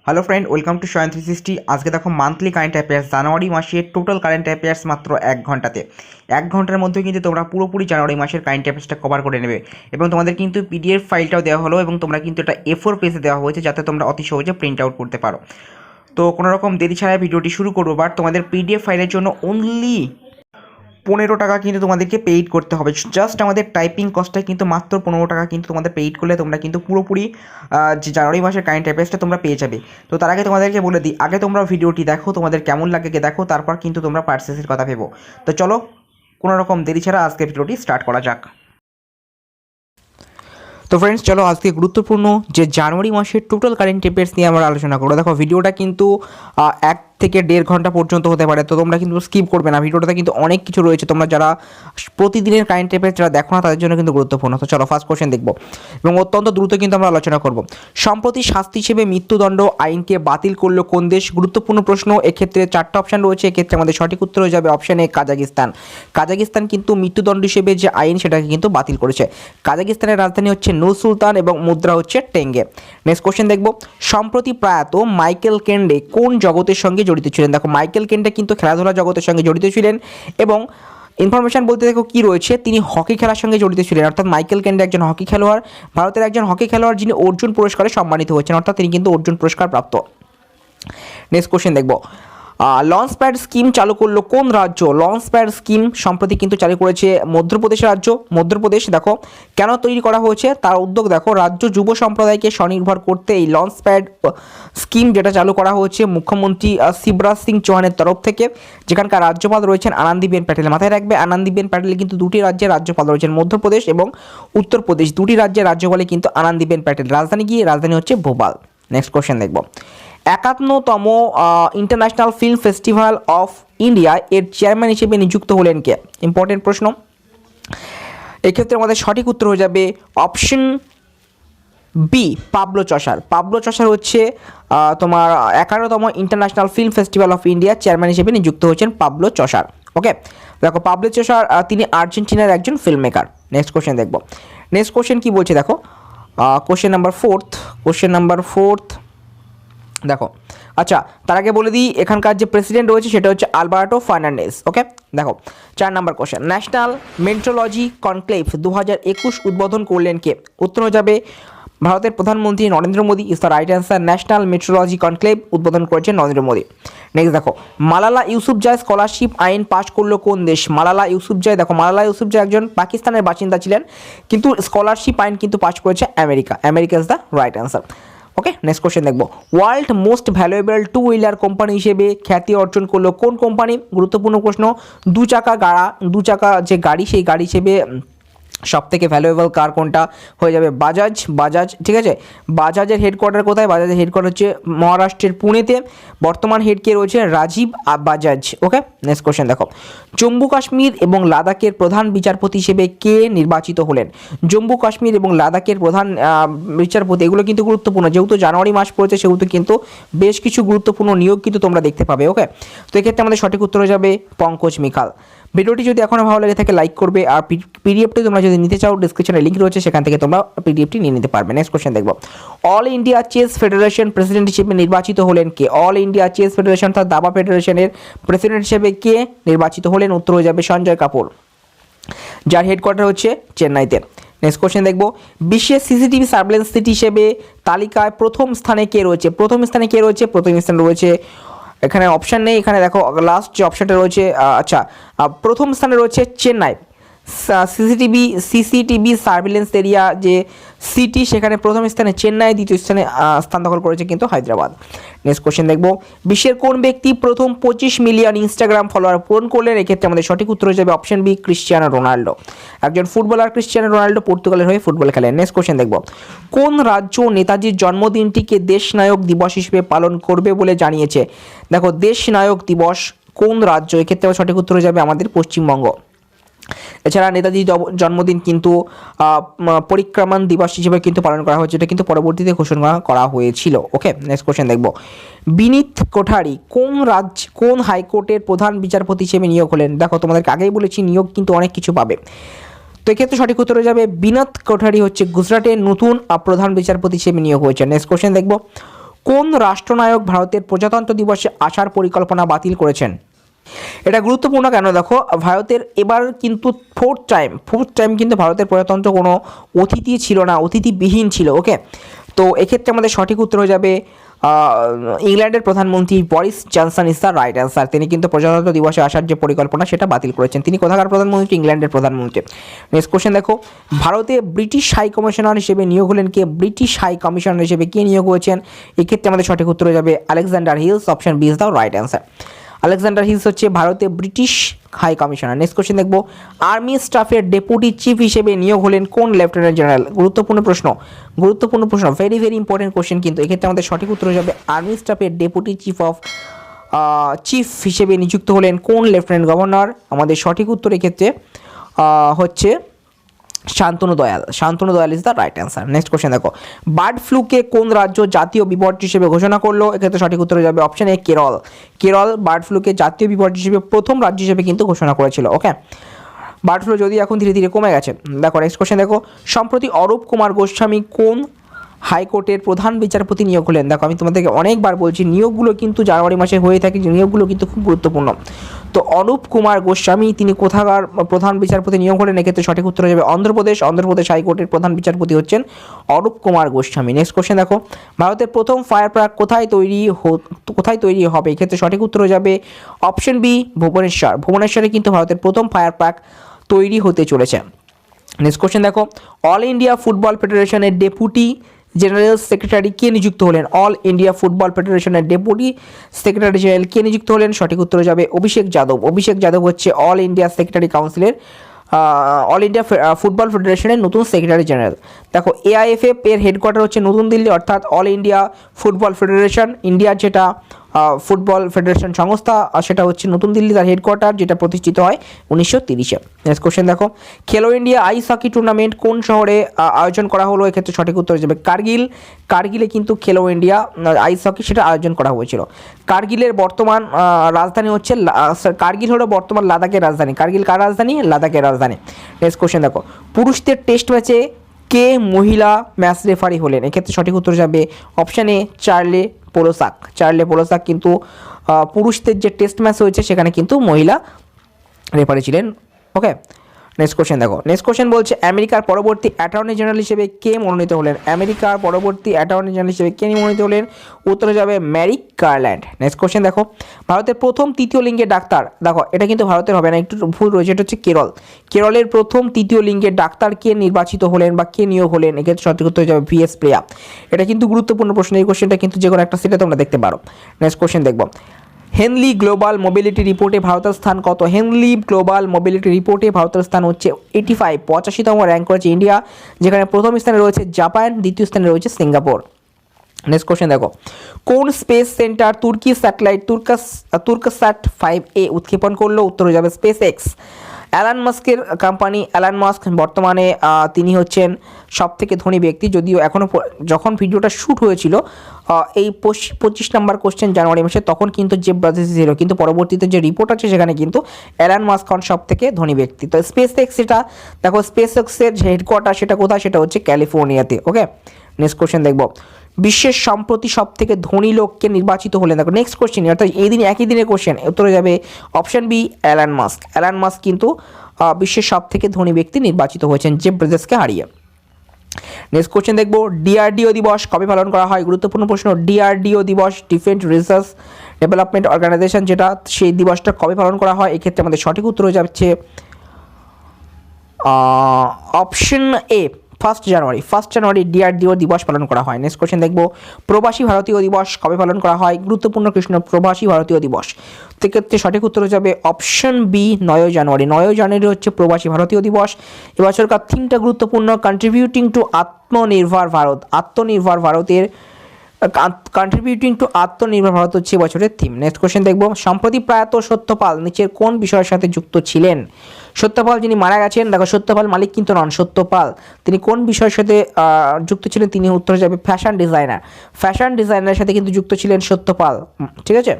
Hello friend, welcome to শয়ন 360। আজকে দেখো মান্থলি কারেন্ট অ্যাফেয়ার্স জানুয়ারি মাসের টোটাল কারেন্ট অ্যাফেয়ার্স মাত্র 1 ঘন্টাতে। 1 ঘন্টার মধ্যে কিন্তু তোমরা পুরোপুরি জানুয়ারি মাসের কারেন্ট অ্যাফেয়ার্সটা কভার করে নেবে এবং তোমাদের কিন্তু পিডিএফ ফাইলটাও দেওয়া হলো এবং তোমরা কিন্তু এটা A4 পেজে দেওয়া হয়েছে যাতে তোমরা অতি সহজে প্রিন্ট আউট করতে পারো। তো কোনো রকম দেরি ছাড়া ভিডিওটি শুরু করবো, বাট তোমাদের পিডিএফ ফাইলের জন্য অনলি 15 টাকা কিন্তু তোমাদেরকে পেইড করতে হবে। জাস্ট আমাদের টাইপিং কস্টটা কিন্তু মাত্র 15 টাকা কিন্তু তোমাদের পেইড করলে তোমরা কিন্তু পুরোপুরি যে জানুয়ারি মাসের কারেন্ট অ্যাফেয়ার্সটা তোমরা পেয়ে যাবে। তো তার আগে তোমাদেরকে বলে দিই, আগে তোমরা ভিডিওটি দেখো, তোমাদের কেমন লাগে দেখো, তারপর কিন্তু তোমরা পারচেসের কথা ভেবো। তো চলো কোনো রকম দেরি ছাড়া আজকে ভিডিওটি স্টার্ট করা যাক। তো ফ্রেন্ডস, চলো আজকে গুরুত্বপূর্ণ যে জানুয়ারি মাসের টোটাল কারেন্ট অ্যাফেয়ার্স নিয়ে আমরা আলোচনা করবো। দেখো ভিডিওটা কিন্তু 1 থেকে 1.5 ঘন্টা পর্যন্ত হতে পারে, তো তোমরা কিন্তু স্কিপ করবে না। ভিডিওটাতে কিন্তু অনেক কিছু রয়েছে, তোমরা যারা প্রতিদিনের কারেন্ট অ্যাফেয়ার্স যারা দেখো না তাদের জন্য কিন্তু গুরুত্বপূর্ণ। তো চলো ফার্স্ট কোশ্চেন দেখবো এবং অত্যন্ত দ্রুত কিন্তু আমরা আলোচনা করব। সম্প্রতি শাস্তি হিসেবে মৃত্যুদণ্ড আইনকে বাতিল করলো কোন দেশ? গুরুত্বপূর্ণ প্রশ্ন। এক্ষেত্রে 4টা অপশান রয়েছে, এক্ষেত্রে আমাদের সঠিক উত্তর হয়ে যাবে অপশান এ কাজাকিস্তান। কাজাকিস্তান কিন্তু মৃত্যুদণ্ড হিসেবে যে আইন সেটাকে কিন্তু বাতিল করেছে। কাজাকিস্তানের রাজধানী হচ্ছে নূর সুলতান এবং মুদ্রা হচ্ছে টেঙ্গে। নেক্সট কোশ্চেন দেখবো, সম্প্রতি প্রয়াত মাইকেল কেন্ডে কোন জগতের সঙ্গে জড়িত ছিলেন? দেখো মাইকেল কেন্ডে কিন্তু খেলাধুলা জগতের সঙ্গে জড়িত ছিলেন এবং ইনফরমেশন বলতে দেখো কী রয়েছে, তিনি হকি খেলার সঙ্গে জড়িত ছিলেন, অর্থাৎ মাইকেল কেন্ডে একজন হকি খেলোয়াড়, ভারতের একজন হকি খেলোয়াড় যিনি অর্জুন পুরস্কারে সম্মানিত হয়েছেন, অর্থাৎ তিনি কিন্তু অর্জুন পুরস্কার প্রাপ্ত। নেক্সট কোশ্চেন দেখবো, লঞ্চ প্যাড স্কিম চালু করলো কোন রাজ্য? লঞ্চ প্যাড স্কিম সম্প্রতি কিন্তু চালু করেছে মধ্যপ্রদেশ রাজ্য। মধ্যপ্রদেশ দেখো কেন তৈরি করা হয়েছে তার উদ্যোগ দেখো, রাজ্য যুব সম্প্রদায়কে স্বনির্ভর করতে এই লঞ্চ প্যাড স্কিম যেটা চালু করা হয়েছে মুখ্যমন্ত্রী শিবরাজ সিং চৌহানের তরফ থেকে, যেখানকার রাজ্যপাল রয়েছেন আনন্দীবেন প্যাটেল। মাথায় রাখবে আনন্দীবেন প্যাটেল কিন্তু দুটি রাজ্যের রাজ্যপাল রয়েছেন, মধ্যপ্রদেশ এবং উত্তরপ্রদেশ, দুটি রাজ্যের রাজ্যপালে কিন্তু আনন্দীবেন প্যাটেল। রাজধানী হচ্ছে ভোপাল। নেক্সট কোশ্চেন দেখব, 51তম international film festival of India এর চেয়ারম্যান হিসেবে নিযুক্ত হলেন কে? ইম্পর্টেন্ট প্রশ্ন। এক্ষেত্রে আমাদের সঠিক উত্তর হয়ে যাবে option B Pablo Cesar. Pablo Cesar হচ্ছে তোমার 51তম international film festival of India chairman হিসেবে নিযুক্ত হয়েছেন পাবলো চসার। ওকে, দেখো পাবলো চসার তিনি আর্জেন্টিনার একজন ফিল্ম মেকার। নেক্সট কোশ্চেন দেখব। নেক্সট কোশ্চেন কি বলছে দেখো, কোশ্চেন নাম্বার ফোর্থ দেখো। আচ্ছা, তার আগে বলে দিই এখানকার যে প্রেসিডেন্ট রয়েছে সেটা হচ্ছে আলবার্টো ফার্নান্ডেজ। ওকে, দেখো 4 নম্বর কোশ্চেন, ন্যাশনাল মেট্রোলজি কনক্লেভ 2021 উদ্বোধন করলেন কে? উত্তর হয়ে যাবে ভারতের প্রধানমন্ত্রী Narendra Modi is the right answer. National metrology conclave উদ্বোধন করেছেন নরেন্দ্র মোদী। নেক্সট দেখো, মালালা ইউসুফজাই স্কলারশিপ আইন পাশ করলো কোন দেশ? মালালা ইউসুফজাই, দেখো মালালা ইউসুফজাই একজন পাকিস্তানের বাসিন্দা ছিলেন, কিন্তু স্কলারশিপ আইন কিন্তু পাশ করেছে America is the right answer. Okay, next question দেখবো, world most valuable two wheeler company হিসেবে খ্যাতি অর্জন করলো কোন কোম্পানি? গুরুত্বপূর্ণ প্রশ্ন। দু চাকা যে গাড়ি, সেই গাড়ি হিসেবে সব থেকে ভ্যালুয়েবল কার কোনটা? হয়ে যাবে বাজাজ। ঠিক আছে, বাজাজের হেডকোয়ার্টার কোথায়? বাজাজের হেডকোয়ার্টার হচ্ছে মহারাষ্ট্রের পুনেতে। বর্তমান হেড কে রয়েছে? রাজীব বাজাজ। ওকে, নেক্সট কোশ্চেন দেখো, জম্মু কাশ্মীর এবং লাদাখের প্রধান বিচারপতি হিসেবে কে নির্বাচিত হলেন? জম্মু কাশ্মীর এবং লাদাখের প্রধান বিচারপতি, এগুলো কিন্তু গুরুত্বপূর্ণ, যেহেতু জানুয়ারি মাস পড়েছে সেহেতু কিন্তু বেশ কিছু গুরুত্বপূর্ণ নিয়োগ কিন্তু তোমরা দেখতে পাবে। ওকে, তো এক্ষেত্রে আমাদের সঠিক উত্তর হয়ে যাবে পঙ্কজ মিখাল। ভিডিওটি যদি এখনও ভালো লাগে থাকে লাইক করবে, আর পিডিএফটি তোমরা যদি নিতে চাও ডিসক্রিপশনে লিঙ্ক রয়েছে, সেখান থেকে তোমরা পিডিএফটি নিয়ে নিতে পারবে। নেক্সট কোশ্চেন দেখবো, all India chess federation president হিসেবে নির্বাচিত হলেন কে? অল ইন্ডিয়া চেস ফেডারেশন অর্থাৎ দাবা ফেডারেশনের প্রেসিডেন্ট হিসেবে কে নির্বাচিত হলেন? উত্তর হয়ে যাবে সঞ্জয় কাপুর, যার হেডকোয়ার্টার হচ্ছে চেন্নাইতে। নেক্সট কোশ্চেন দেখবো, বিশ্বের সিসিটিভি সার্ভেলেন্স সিটি হিসেবে তালিকায় প্রথম স্থানে কে রয়েছে? প্রথম স্থানে রয়েছে এখানে অপশান নেই, এখানে দেখো লাস্ট যে অপশানটা রয়েছে, আচ্ছা প্রথম স্থানে রয়েছে চেন্নাই। সিসিটিভি সার্ভিলেন্স এরিয়া যে সিটি, সেখানে প্রথম স্থানে চেন্নাই, দ্বিতীয় স্থানে স্থান দখল করেছে কিন্তু হায়দ্রাবাদ। নেক্সট কোশ্চেন দেখবো, বিশ্বের কোন ব্যক্তি প্রথম 25 মিলিয়ন ইনস্টাগ্রাম ফলোয়ার পূরণ করলেন? এক্ষেত্রে আমাদের সঠিক উত্তর হয়ে যাবে অপশন বি ক্রিশ্চিয়ানো রোনাল্ডো। একজন ফুটবলার ক্রিশ্চিয়ানো রোনাল্ডো পর্তুগালের হয়ে ফুটবল খেলেন। নেক্সট কোশ্চেন দেখবো, কোন রাজ্য নেতাজির জন্মদিনটিকে দেশ নায়ক দিবস হিসেবে পালন করবে বলে জানিয়েছে? দেখো দেশ নায়ক দিবস কোন রাজ্য? এক্ষেত্রে সঠিক উত্তর হয়ে যাবে আমাদের পশ্চিমবঙ্গ। এছাড়া নেতাজির জন্মদিন কিন্তু পরিক্রমণ দিবস হিসেবে কিন্তু পালন করা হয়েছে, এটা কিন্তু পরবর্তীতে ঘোষণা করা হয়েছিল। ওকে, নেক্সট কোশ্চেন দেখবো, বিনীত কোঠারি কোন হাইকোর্টের প্রধান বিচারপতি হিসেবে নিয়োগ হলেন? দেখো তোমাদেরকে আগেই বলেছি নিয়োগ কিন্তু অনেক কিছু পাবে, তো এক্ষেত্রে সঠিক উত্তর হয়ে যাবে বিনোদ কোঠারি হচ্ছে গুজরাটের নতুন প্রধান বিচারপতি হিসেবে নিয়োগ হয়েছে। নেক্সট কোশ্চেন দেখবো, কোন রাষ্ট্রনায়ক ভারতের প্রজাতন্ত্র দিবসে আসার পরিকল্পনা বাতিল করেছেন? এটা গুরুত্বপূর্ণ কেন দেখো, ভারতের এবার কিন্তু ফোর্থ টাইম কিন্তু ভারতের প্রজাতন্ত্র কোনো অতিথি ছিল না, অতিথিবিহীন ছিল। ওকে, তো এক্ষেত্রে আমাদের সঠিক উত্তর হয়ে যাবে ইংল্যান্ডের প্রধানমন্ত্রী Boris Johnson is the right answer. তিনি কিন্তু প্রজাতন্ত্র দিবসে আসার যে পরিকল্পনা সেটা বাতিল করেছেন। তিনি কোথাকার প্রধানমন্ত্রী? ইংল্যান্ডের প্রধানমন্ত্রী। নেক্সট কোশ্চেন দেখো, ভারতে ব্রিটিশ হাই কমিশনার হিসেবে নিয়োগ হলেন কে? ব্রিটিশ হাই কমিশনার হিসেবে কে নিয়োগ হয়েছেন? এক্ষেত্রে আমাদের সঠিক উত্তর হয়ে যাবে Alexander Hills. Option B is the right answer. Alexander Hills হচ্ছে ভারতে British high commissioner. Next question দেখবো, আর্মি স্টাফের ডেপুটি চিফ হিসেবে নিয়োগ হলেন কোন লেফটেন্যান্ট জেনারেল? গুরুত্বপূর্ণ প্রশ্ন, ভেরি ভেরি ইম্পর্টেন্ট কোশ্চেন কিন্তু। এক্ষেত্রে আমাদের সঠিক উত্তর হয়ে যাবে আর্মি স্টাফের ডেপুটি চিফ হিসেবে নিযুক্ত হলেন কোন লেফটেন্যান্ট গভর্নর? আমাদের সঠিক উত্তর এক্ষেত্রে হচ্ছে Shantanu Dayal is the right answer. Next question দেখো, বার্ড ফ্লুকে কোন রাজ্য জাতীয় বিপর্যয় হিসেবে ঘোষণা করলো? এক্ষেত্রে সঠিক উত্তর হয়ে যাবে অপশন এ কেরল বার্ড ফ্লুকে জাতীয় বিপর্যয় হিসেবে প্রথম রাজ্য হিসেবে কিন্তু ঘোষণা করেছিল। ওকে, বার্ড ফ্লু যদি এখন ধীরে ধীরে কমে গেছে। দেখো নেক্সট কোশ্চেন দেখো, সম্প্রতি অরূপ কুমার গোস্বামী কোন হাইকোর্টের প্রধান বিচারপতি নিয়োগ হলেন? দেখো আমি তোমাদেরকে অনেকবার বলছি, নিয়োগগুলো কিন্তু জানুয়ারি মাসে হয়ে থাকে, নিয়োগগুলো কিন্তু খুব গুরুত্বপূর্ণ। তো অরূপ কুমার গোস্বামী তিনি কোথাকার প্রধান বিচারপতি নিয়োগ হলেন? এক্ষেত্রে সঠিক উত্তর হয়ে যাবে অন্ধ্রপ্রদেশ হাইকোর্টের প্রধান বিচারপতি হচ্ছেন অরূপ কুমার গোস্বামী। নেক্সট কোশ্চেন দেখো, ভারতের প্রথম ফায়ার পার্ক কোথায় তৈরি হবে? এক্ষেত্রে সঠিক উত্তর হয়ে যাবে অপশন বি ভুবনেশ্বরে কিন্তু ভারতের প্রথম ফায়ার পার্ক তৈরি হতে চলেছে। নেক্সট কোশ্চেন দেখো, অল ইন্ডিয়া ফুটবল ফেডারেশনের ডেপুটি জেনারেল সেক্রেটারি কে নিযুক্ত হলেন? অল ইন্ডিয়া ফুটবল ফেডারেশনের ডেপুটি সেক্রেটারি জেনারেল কে নিযুক্ত হলেন? সঠিক উত্তর যাবে অভিষেক যাদব হচ্ছে অল ইন্ডিয়া সেক্রেটারি কাউন্সিলের অল ইন্ডিয়া ফুটবল ফেডারেশনের নতুন সেক্রেটারি জেনারেল। দেখো এআইএফএফ এর হেডকোয়ার্টার হচ্ছে নতুন দিল্লি, অর্থাৎ অল ইন্ডিয়া ফুটবল ফেডারেশন, ইন্ডিয়ার যেটা ফুটবল ফেডারেশন সংস্থা সেটা হচ্ছে নতুন দিল্লি তার হেডকোয়ার্টার, যেটা প্রতিষ্ঠিত হয় 1930-এ। নেক্সট কোশ্চেন দেখো, খেলো ইন্ডিয়া আইস হকি টুর্নামেন্ট কোন শহরে আয়োজন করা হলো? এক্ষেত্রে সঠিক উত্তর হয়ে যাবে কার্গিলে কিন্তু খেলো ইন্ডিয়া আইস হকি সেটা আয়োজন করা হয়েছিল। কার্গিলের বর্তমান রাজধানী হচ্ছে কার্গিল হলো বর্তমান লাদাখের রাজধানী। কার্গিল কার রাজধানী? লাদাখের রাজধানী। নেক্সট কোশ্চেন দেখো, পুরুষদের টেস্ট ম্যাচে কে মহিলা ম্যাচ রেফারি হলেন? এক্ষেত্রে সঠিক উত্তর যাবে অপশান এ চার্লে পোলোসাক কিন্তু পুরুষদের যে টেস্ট ম্যাচ হয়েছে সেখানে কিন্তু মহিলা রেফারি ছিলেন। ওকে, নেক্সট কোশ্চেন দেখো, নেক্সট কোশ্চেন বলছে আমেরিকার পরবর্তী অ্যাটর্নি জেনারেল হিসেবে কে মনোনীত হলেন? উত্তরে যাবে ম্যারিক গারল্যান্ড। নেক্সট কোশ্চেন দেখো, ভারতের প্রথম তৃতীয় লিঙ্গের ডাক্তার, দেখো এটা কিন্তু ভারতের হবে না, একটু ভুল রয়েছে, এটা হচ্ছে কেরলের প্রথম তৃতীয় লিঙ্গের ডাক্তার কে নির্বাচিত হলেন বা কে নিয়োগ হলেন? এক্ষেত্রে সঠিক উত্তর যাবে ভিএস প্রিয়া। এটা কিন্তু গুরুত্বপূর্ণ প্রশ্ন, এই কোশ্চেনটা কিন্তু যে কোনো একটা সিটে তোমরা দেখতে পারো। নেক্সট কোশ্চেন দেখবো, হেনলি গ্লোবাল মোবিলিটি রিপোর্টে ভারতের স্থান কত? ভারতের স্থান হচ্ছে 85তম র্যাঙ্ক করেছে ইন্ডিয়া, যেখানে প্রথম স্থানে রয়েছে জাপান, দ্বিতীয় স্থানে রয়েছে সিঙ্গাপুর। নেক্সট কোশ্চেন দেখো, কোন স্পেস সেন্টার তুর্কি স্যাটেলাইট তুর্কস্যাট 5A উৎক্ষেপণ করলো? উত্তর হয়ে যাবে স্পেস এক্স। অ্যালান মাস্ক বর্তমানে তিনি হচ্ছেন সব থেকে ধনী ব্যক্তি, যদিও এখনও যখন ভিডিওটা শ্যুট হয়েছিল এই 25 নম্বর কোশ্চেন জানুয়ারি মাসে, তখন কিন্তু জেফ বেজোস ছিল, কিন্তু পরবর্তীতে যে রিপোর্ট আছে সেখানে কিন্তু অ্যালান মাস্ক সব থেকে ধনী ব্যক্তি। তো স্পেস এক্স সেটা দেখো, স্পেস এক্সের যে হেডকোয়ার্টার সেটা কোথায়? সেটা হচ্ছে ক্যালিফোর্নিয়াতে। ওকে, নেক্সট কোশ্চেন দেখবো, বিশ্বের সম্প্রতি সব থেকে ধনী লোককে নির্বাচিত হলেন? দেখো নেক্সট কোশ্চেন, অর্থাৎ একই দিনের কোশ্চেন, উত্তরে যাবে অপশন বি অ্যালান মাস্ক কিন্তু বিশ্বের সব থেকে ধনী ব্যক্তি নির্বাচিত হয়েছেন জেফ বেজোসকে হারিয়ে। নেক্সট কোশ্চেন দেখবো, ডিআরডিও দিবস কবে পালন করা হয়? গুরুত্বপূর্ণ প্রশ্ন, ডিআরডিও দিবস ডিফেন্স রিসার্চ ডেভেলপমেন্ট অর্গানাইজেশন যেটা, সেই দিবসটা কবে পালন করা হয়? এক্ষেত্রে আমাদের সঠিক উত্তর হয়ে যাচ্ছে অপশন এ 1 জানুয়ারি ডিআরডিও দিবস পালন করা হয়। নেক্সট কোশ্চেন দেখবো, প্রবাসী ভারতীয় দিবস কবে পালন করা হয়? গুরুত্বপূর্ণ প্রশ্ন, প্রবাসী ভারতীয় দিবস, সেক্ষেত্রে সঠিক উত্তর হয়ে যাবে অপশন বি 9 জানুয়ারি হচ্ছে প্রবাসী ভারতীয় দিবস। এবছরকার থিমটা গুরুত্বপূর্ণ, কন্ট্রিবিউটিং টু আত্মনির্ভর ভারত হচ্ছে বছরের থিম। নেক্সট কোশ্চেন দেখবো, সম্প্রতি প্রয়াত সত্যপাল নিচের কোন বিষয়ের সাথে যুক্ত ছিলেন? সত্যপাল যিনি মারা গেছেন, দেখো সত্যপাল মালিক কিন্তু নন, সত্যপাল তিনি কোন বিষয়ের সাথে যুক্ত ছিলেন? তিনি উত্তরে যাবে ফ্যাশন ডিজাইনারের সাথে কিন্তু যুক্ত ছিলেন সত্যপাল। ঠিক আছে,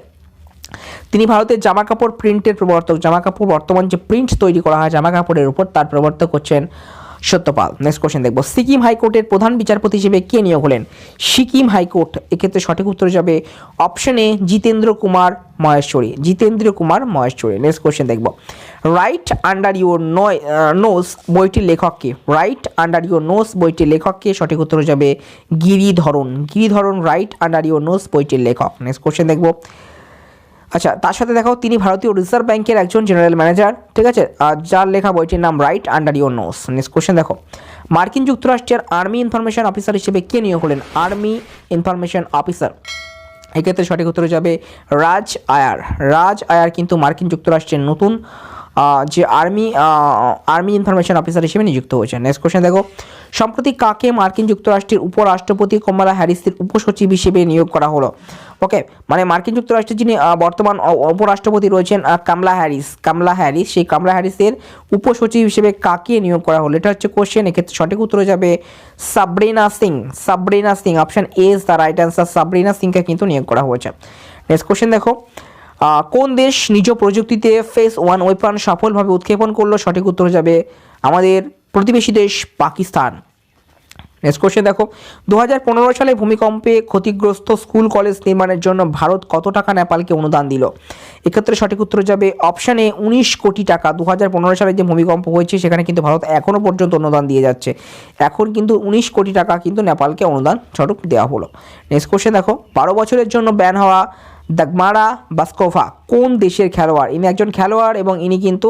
তিনি ভারতের জামাকাপড় প্রিন্টের প্রবর্তক, বর্তমান যে প্রিন্ট তৈরি করা হয় জামা কাপড়ের উপর তার প্রবর্তক হচ্ছেন সত্যপাল। নেক্সট কোশ্চেন দেখবো, সিকিম হাইকোর্টের প্রধান বিচারপতি হিসেবে কে নিয়োগ হলেন? সিকিম হাইকোর্ট, এক্ষেত্রে সঠিক উত্তর যাবে অপশন এ জিতেন্দ্র কুমার মহেশ্বরী, জিতেন্দ্র কুমার মহেশ্বরী। নেক্সট কোশ্চেন দেখবো, রাইট আন্ডার ইউর নোজ বইটির লেখককে, রাইট আন্ডার ইউর নোজ বইটির লেখককে, সঠিক উত্তর যাবে গিরিধরন, গিরিধরন রাইট আন্ডার ইউর নোজ বইটির লেখক। নেক্সট কোশ্চেন দেখবো, আচ্ছা তার সাথে দেখো তিনি ভারতীয় রিজার্ভ ব্যাংকের একজন জেনারেল ম্যানেজার, ঠিক আছে, আর যার লেখা বইটির নাম right under your nose. Next question দেখো, মার্কিন যুক্তরাষ্ট্রের আর্মি ইনফরমেশন অফিসার হিসেবে কে নিয়োগ হলেন? আর্মি ইনফরমেশন অফিসার, এক্ষেত্রে সঠিক উত্তর যাবে রাজ আয়ার, রাজ আয়ার কিন্তু মার্কিন যুক্তরাষ্ট্রের নতুন যে আর্মি ইনফরমেশন অফিসার হিসেবে নিযুক্ত হয়েছে। নেক্সট কোশ্চেন দেখো, সম্প্রতি কাকে মার্কিন যুক্তরাষ্ট্রের উপরাষ্ট্রপতি কমলা হ্যারিসের উপসচিব হিসেবে নিয়োগ করা হলো? ওকে, মানে মার্কিন যুক্তরাষ্ট্রের যিনি বর্তমান উপরাষ্ট্রপতি রয়েছেন কামলা হ্যারিস, কামলা হ্যারিস, সেই কামলা হ্যারিসের উপসচিব হিসেবে কাকে নিয়োগ করা হলো? এটা হচ্ছে কোশ্চেন। এক্ষেত্রে সঠিক উত্তর যাবে Sabrina Singh, Sabrina Singh, option A is the right answer, Sabrina সিংকে কিন্তু নিয়োগ করা হয়েছে। নেক্সট কোশ্চেন দেখো, কোন দেশ নিজ প্রযুক্তিতে ফেস ওয়ান ওয়েপন সফলভাবে উৎক্ষেপণ করলো? সঠিক উত্তর যাবে আমাদের প্রতিবেশী দেশ পাকিস্তান। নেক্সট কোশ্চেন দেখো, 2015 সালে ভূমিকম্পে ক্ষতিগ্রস্ত স্কুল কলেজ নির্মাণের জন্য ভারত কত টাকা নেপালকে অনুদান দিল? এক্ষেত্রে সঠিক উত্তর যাবে অপশানে 19 কোটি টাকা। 2015 সালে যে ভূমিকম্প হয়েছে সেখানে কিন্তু ভারত এখনও পর্যন্ত অনুদান দিয়ে যাচ্ছে, এখন কিন্তু 19 কোটি টাকা কিন্তু নেপালকে অনুদান স্বরূপ দেওয়া হলো। নেক্সট কোশ্চেন দেখো, 12 বছরের জন্য ব্যান হওয়া দাগমারা বাস্কোভা কোন দেশের খেলোয়াড়? ইনি একজন খেলোয়াড় এবং ইনি কিন্তু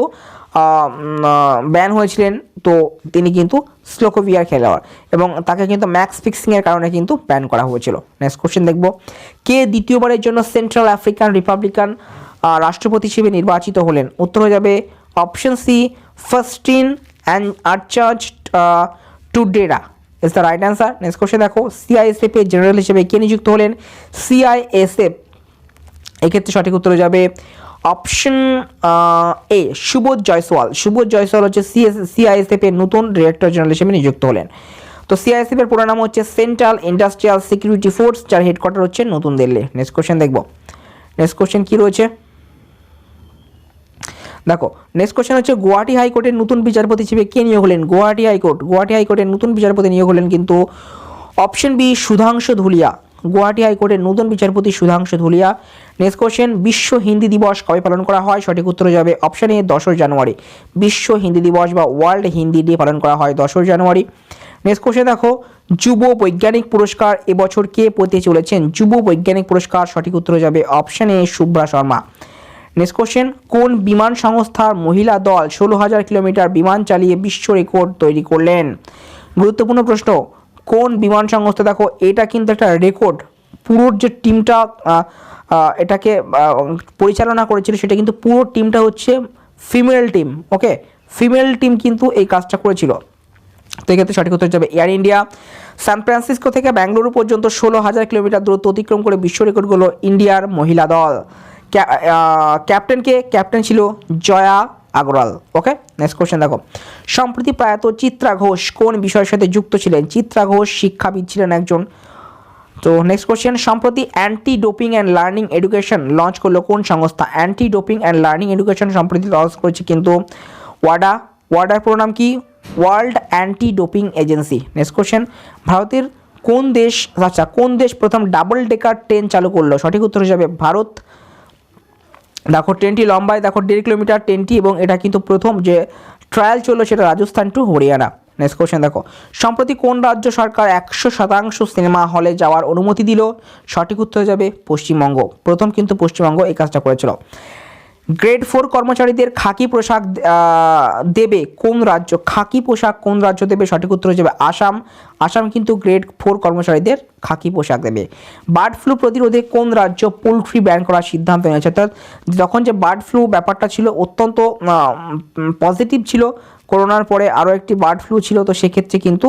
ব্যান হয়েছিলেন, তো তিনি কিন্তু স্লোভাকিয়ার খেলোয়াড় এবং তাকে কিন্তু ম্যাক্স ফিক্সিংয়ের কারণে কিন্তু ব্যান করা হয়েছিল। নেক্সট কোশ্চেন দেখব, কে দ্বিতীয়বারের জন্য সেন্ট্রাল আফ্রিকান রিপাবলিকান রাষ্ট্রপতি হিসেবে নির্বাচিত হলেন? উত্তর হয়ে যাবে option C Faustin and Archange Touadera is the right answer. Next question দেখো, সিআইএসএফ এর জেনারেল হিসেবে কে নিযুক্ত হলেন? সিআইএসএফ, এক্ষেত্রে সঠিক উত্তর যাবে অপশন এ সুবোধ জয়সওয়াল। সুবোধ জয়সওয়াল হচ্ছে সিআইএসএফ এর নতুন ডিরেক্টর জেনারেল হিসেবে নিযুক্ত হলেন। তো সিআইএসএফ এর পুরো নাম হচ্ছে সেন্ট্রাল ইন্ডাস্ট্রিয়াল সিকিউরিটি ফোর্স, যার হেডকোয়ার্টার হচ্ছে নতুন দিল্লি। নেক্সট কোশ্চেন দেখব, নেক্সট কোশ্চেন কি রয়েছে দেখো, নেক্সট কোশ্চেন হচ্ছে গুয়াহাটি হাইকোর্টের নতুন বিচারপতি হিসেবে কে নিয়োগ হলেন? গুয়াহাটি হাইকোর্টের নতুন বিচারপতি নিয়োগ হলেন কিন্তু অপশন বি সুধাংশু ধুলিয়া। গুয়াহাটি হাইকোর্টের নতুন বিচারপতি সুধাংশু ধুলিয়া। নেক্সট কোশ্চেন, বিশ্ব হিন্দি দিবস কবে পালন করা হয়? সঠিক উত্তর যাবে অপশন এ 10 জানুয়ারি। বিশ্ব হিন্দি দিবস বা ওয়ার্ল্ড হিন্দি ডে পালন করা হয় 10 জানুয়ারি। নেক্সট কোশ্চেন দেখো, যুব বৈজ্ঞানিক পুরস্কার এবছর কে পেতে চলেছেন? যুব বৈজ্ঞানিক পুরস্কার, সঠিক উত্তর যাবে অপশন এ শুভ্রা শর্মা। নেক্সট কোশ্চেন, কোন বিমান সংস্থার মহিলা দল 16,000 কিলোমিটার বিমান চালিয়ে বিশ্ব রেকর্ড তৈরি করলেন? গুরুত্বপূর্ণ প্রশ্ন, কোন বিমান সংস্থা? দেখো এটা কিন্তু একটা রেকর্ড, পুরো যে টিমটা এটাকে পরিচালনা করেছিল সেটা কিন্তু পুরো টিমটা হচ্ছে ফিমেল টিম। ওকে, ফিমেল টিম কিন্তু এই কাজটা করেছিল। তো এক্ষেত্রে সঠিক উত্তর যাবে এয়ার ইন্ডিয়া। সান ফ্রান্সিসকো থেকে ব্যাঙ্গালুরু পর্যন্ত 16,000 কিলোমিটার দূরত্ব অতিক্রম করে বিশ্ব রেকর্ড করলো ইন্ডিয়ার মহিলা দল। ক্যাপ্টেন ছিল জয়া আগরওয়াল। ওকে, নেক্সট কোশ্চেন দেখো, সম্প্রতি প্রয়াত চিত্রা ঘোষ কোন বিষয়ের সাথে যুক্ত ছিলেন? চিত্রা ঘোষ শিক্ষাবিদ ছিলেন একজন। তো নেক্সট কোশ্চেন, সম্প্রতি anti doping and learning education launch করলো কোন সংস্থা? Anti doping and learning education সম্প্রতি লঞ্চ করেছে কিন্তু ওয়াডা। ওয়াডার পুরো নাম কি? World anti doping agency. Next question, ভারতের কোন দেশ প্রথম ডাবল ডেকার ট্রেন চালু করলো? সঠিক উত্তর হিসাবে ভারত। দেখো ট্রেনটি লম্বায় দেখো 1.5 কিলোমিটার ট্রেনটি, এবং এটা কিন্তু প্রথম যে ট্রায়াল চললো সেটা Rajasthan to Haryana. Next question দেখো, সম্প্রতি কোন রাজ্য সরকার 100% সিনেমা হলে যাওয়ার অনুমতি দিল? সঠিক উত্তর যাবে পশ্চিমবঙ্গ। প্রথম কিন্তু পশ্চিমবঙ্গ এই কাজটা করেছিল। গ্রেড 4 কর্মচারীদের খাকি পোশাক দেবে কোন রাজ্য? খাকি পোশাক কোন রাজ্য দেবে? সঠিক উত্তর যাবে আসাম। আসাম কিন্তু গ্রেড 4 কর্মচারীদের খাকি পোশাক দেবে। বার্ড ফ্লু প্রতিরোধে কোন রাজ্য পোলট্রি ব্যান করার সিদ্ধান্ত নিয়েছে? অর্থাৎ যখন যে বার্ড ফ্লু ব্যাপারটা ছিল অত্যন্ত পজিটিভ ছিল, করোনার পরে আরও একটি বার্ড ফ্লু ছিল, তো সেক্ষেত্রে কিন্তু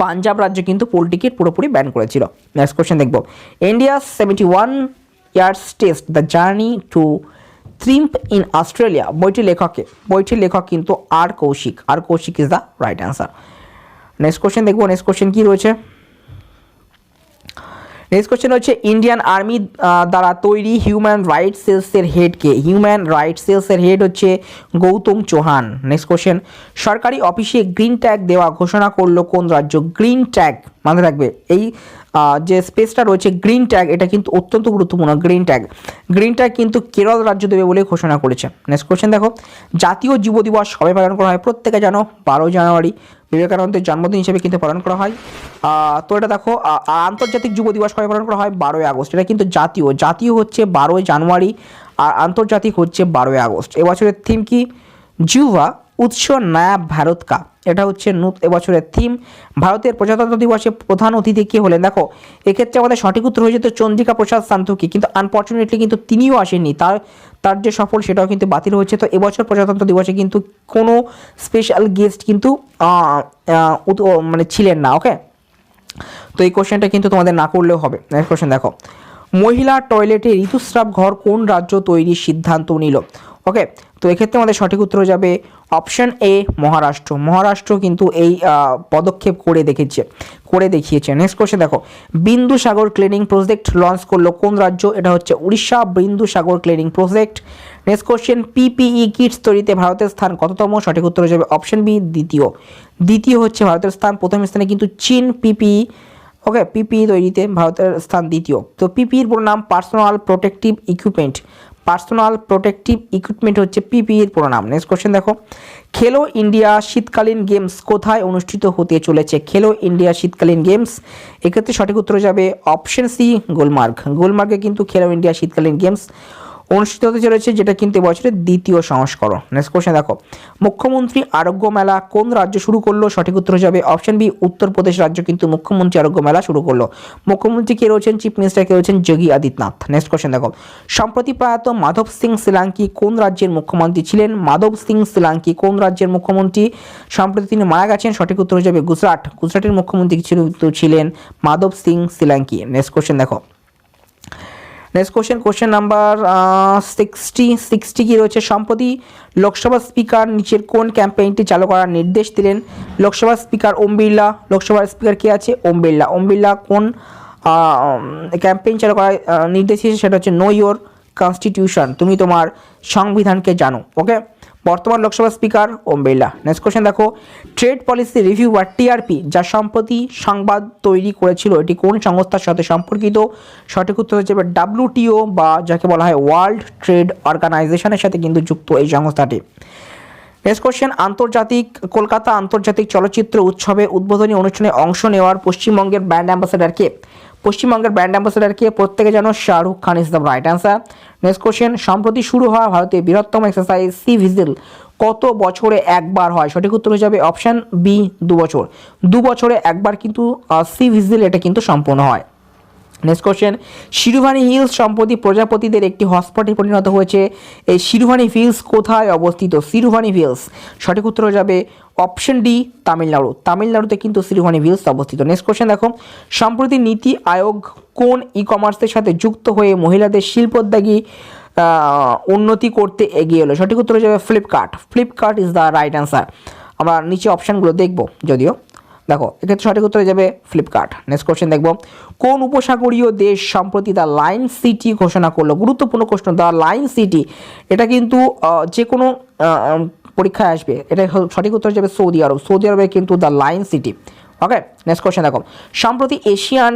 পাঞ্জাব রাজ্য কিন্তু পোলট্রিকে পুরোপুরি ব্যান করেছিল। নেক্সট কোশ্চেন দেখব, India 71 years test the journey to triumph in Australia বইটির লেখক কিন্তু R Kaushik. R Kaushik is the right answer. Next question দেখবো, নেক্সট কোশ্চেন কি রয়েছে? নেক্সট কোশ্চেন হচ্ছে ইন্ডিয়ান আর্মি দ্বারা তৈরি হিউম্যান রাইটস সেলসের হেডকে, হিউম্যান রাইটস সেলসের হেড হচ্ছে গৌতম চৌহান। নেক্সট কোশ্চেন সরকারি অফিসে গ্রিন ট্যাগ দেওয়া ঘোষণা করলো কোন রাজ্য? গ্রিন ট্যাগ মাথায় রাখবে, এই যে স্পেসটা রয়েছে গ্রিন ট্যাগ, এটা কিন্তু অত্যন্ত গুরুত্বপূর্ণ। গ্রিন ট্যাগ কিন্তু কেরল রাজ্য দেবে বলে ঘোষণা করেছে। নেক্সট কোশ্চেন দেখো জাতীয় যুব দিবস কবে পালন করা হয়? প্রত্যেকে জানো 12 জানুয়ারি বিবেকানন্দের জন্মদিন হিসেবে কিন্তু পালন করা হয়। তো এটা দেখো আন্তর্জাতিক যুব দিবস কবে পালন করা হয়? 12 আগস্ট। এটা কিন্তু জাতীয় হচ্ছে 12 জানুয়ারি আর আন্তর্জাতিক হচ্ছে 12 আগস্ট। এবছরের থিম কি? যুবা উৎস নয়া ভারত কা, এটা হচ্ছে এবছরের থিম। ভারতের প্রজাতন্ত্র দিবসে প্রধান অতিথি কে হলেন? দেখো এক্ষেত্রে আমাদের সঠিক উত্তর হয়ে যেত চন্দ্রিকা প্রসাদ সান্তোকি, কিন্তু আনফর্চুনেটলি কিন্তু তিনিও আসেননি, তার যে সফল সেটাও কিন্তু বাতিল হয়েছে। তো এবছর প্রজাতন্ত্র দিবসে কিন্তু কোনো স্পেশাল গেস্ট কিন্তু মানে ছিলেন না। ওকে, তো এই কোশ্চেনটা কিন্তু তোমাদের না করলেও হবে। নেক্সট কোশ্চেন দেখো মহিলা টয়লেটে ঋতুস্রাব ঘর কোন রাজ্য তৈরির সিদ্ধান্ত নিল? ওকে, তো এক্ষেত্রে আমাদের সঠিক উত্তর যাবে অপশন এ মহারাষ্ট্র কিন্তু এই পদক্ষেপ করে দেখিয়েছে। নেক্সট কোশ্চেন দেখো বিন্দুসাগর ক্লিনিং প্রজেক্ট লঞ্চ করলো কোন রাজ্য? এটা হচ্ছে Orissa, Bindusagar cleaning project. Next question PPE kits তৈরিতে ভারতের স্থান কততম? সঠিক উত্তর হয়ে যাবে অপশন বি দ্বিতীয় হচ্ছে ভারতের স্থান, প্রথম স্থানে কিন্তু চীন পিপিই। ওকে, পিপিই তৈরিতে ভারতের স্থান দ্বিতীয়। তো পিপিইর পুরো নাম পার্সোনাল প্রোটেক্টিভ ইকুইপমেন্ট হচ্ছে পিপিইর পুরো নাম। নেক্সট কোশ্চেন দেখো খেলো ইন্ডিয়া শীতকালীন গেমস কোথায় অনুষ্ঠিত হতে চলেছে? খেলো ইন্ডিয়া শীতকালীন গেমস, এক্ষেত্রে সঠিক উত্তর যাবে অপশন সি গুলমার্গে কিন্তু খেলো ইন্ডিয়া শীতকালীন গেমস অনুষ্ঠিত হতে চলেছে, যেটা কিন্তু এবছরের দ্বিতীয় সংস্করণ। নেক্সট কোশ্চেন দেখো মুখ্যমন্ত্রী আরোগ্য মেলা কোন রাজ্য শুরু করলো? সঠিক উত্তর যাবে অপশন বি উত্তরপ্রদেশ রাজ্য কিন্তু মুখ্যমন্ত্রী আরোগ্য মেলা শুরু করলো। মুখ্যমন্ত্রী কে রয়েছেন? চিফ মিনিস্টার কে রয়েছেন? যোগী আদিত্যনাথ। নেক্সট কোশ্চেন দেখো সম্প্রতি প্রয়াত মাধব সিং সোলাঙ্কি কোন রাজ্যের মুখ্যমন্ত্রী ছিলেন? মাধব সিং সোলাঙ্কি কোন রাজ্যের মুখ্যমন্ত্রী? সম্প্রতি তিনি মারা গেছেন, সঠিক উত্তর যাবে গুজরাটের মুখ্যমন্ত্রী ছিলেন মাধব সিং সোলাঙ্কি। নেক্সট কোশ্চেন দেখো কোশ্চেন নাম্বার 60 কি রয়েছে? সম্প্রতি লোকসভা স্পিকার নিচের কোন ক্যাম্পেইনটি চালু করার নির্দেশ দিলেন? লোকসভা স্পিকার ওম বিড়লা। লোকসভার স্পিকার কে আছে? ওম বিড়লা কোন ক্যাম্পেইন চালু করার নির্দেশ দিয়েছে? সেটা হচ্ছে নো ইয়োর কনস্টিটিউশন, তুমি তোমার সংবিধানকে জানো। ওকে, বর্তমান Lok Sabha speaker Om Birla. Next question দেখো ট্রেড পলিসি রিভিউ বা টিআরপি যা সম্প্রতি সংবাদ তৈরি করেছিল এটি কোন সংস্থার সাথে সম্পর্কিত? সঠিক উত্তর হচ্ছে WTO বা যাকে বলা হয় ওয়ার্ল্ড ট্রেড অর্গানাইজেশনের সাথে কিন্তু যুক্ত এই সংস্থাটি। নেক্সট কোশ্চেন কলকাতা আন্তর্জাতিক চলচ্চিত্র উৎসবে উদ্বোধনী অনুষ্ঠানে অংশ নেওয়ার পশ্চিমবঙ্গের ব্র্যান্ড অ্যাম্বাসেডার কে? প্রত্যেকে জানো Shahrukh Khan is the right answer. Next question সম্প্রতি শুরু হওয়া ভারতের বৃহত্তম এক্সারসাইজ সি ভিজিল কত বছরে একবার হয়? সঠিক উত্তর হয়ে যাবে অপশন বি 2 বছর। 2 বছরে একবার কিন্তু সি ভিজিল এটা কিন্তু সম্পূর্ণ হয়। নেক্সট কোশ্চেন শিরুভানি হিলস সম্প্রতি প্রজাপতিদের একটি হটস্পটে পরিণত হয়েছে, এই শিরুভানি হিলস কোথায় অবস্থিত? সঠিক উত্তর হয়ে যাবে অপশন ডি তামিলনাড়ুতে কিন্তু শিরুভানি হিলস অবস্থিত। নেক্সট কোশ্চেন দেখো সম্প্রতি নীতি আয়োগ কোন ই কমার্সের সাথে যুক্ত হয়ে মহিলাদের শিল্পোদ্যোগী উন্নতি করতে এগিয়ে এলো? সঠিক উত্তর হয়ে যাবে Flipkart is the right answer. আমরা নিচে অপশানগুলো দেখব, যদিও দেখো এক্ষেত্রে সঠিক উত্তর হয়ে যাবে ফ্লিপকার্ট। নেক্সট কোশ্চেন দেখব কোন উপসাগরীয় দেশ সম্প্রতি দ্য লাইন সিটি ঘোষণা করলো? গুরুত্বপূর্ণ প্রশ্ন, দ্য লাইন সিটি এটা কিন্তু যে কোনো পরীক্ষায় আসবে, এটা সঠিক উত্তর যাবে সৌদি আরবে কিন্তু the line city. Okay, next question দেখো সম্প্রতি এশিয়ান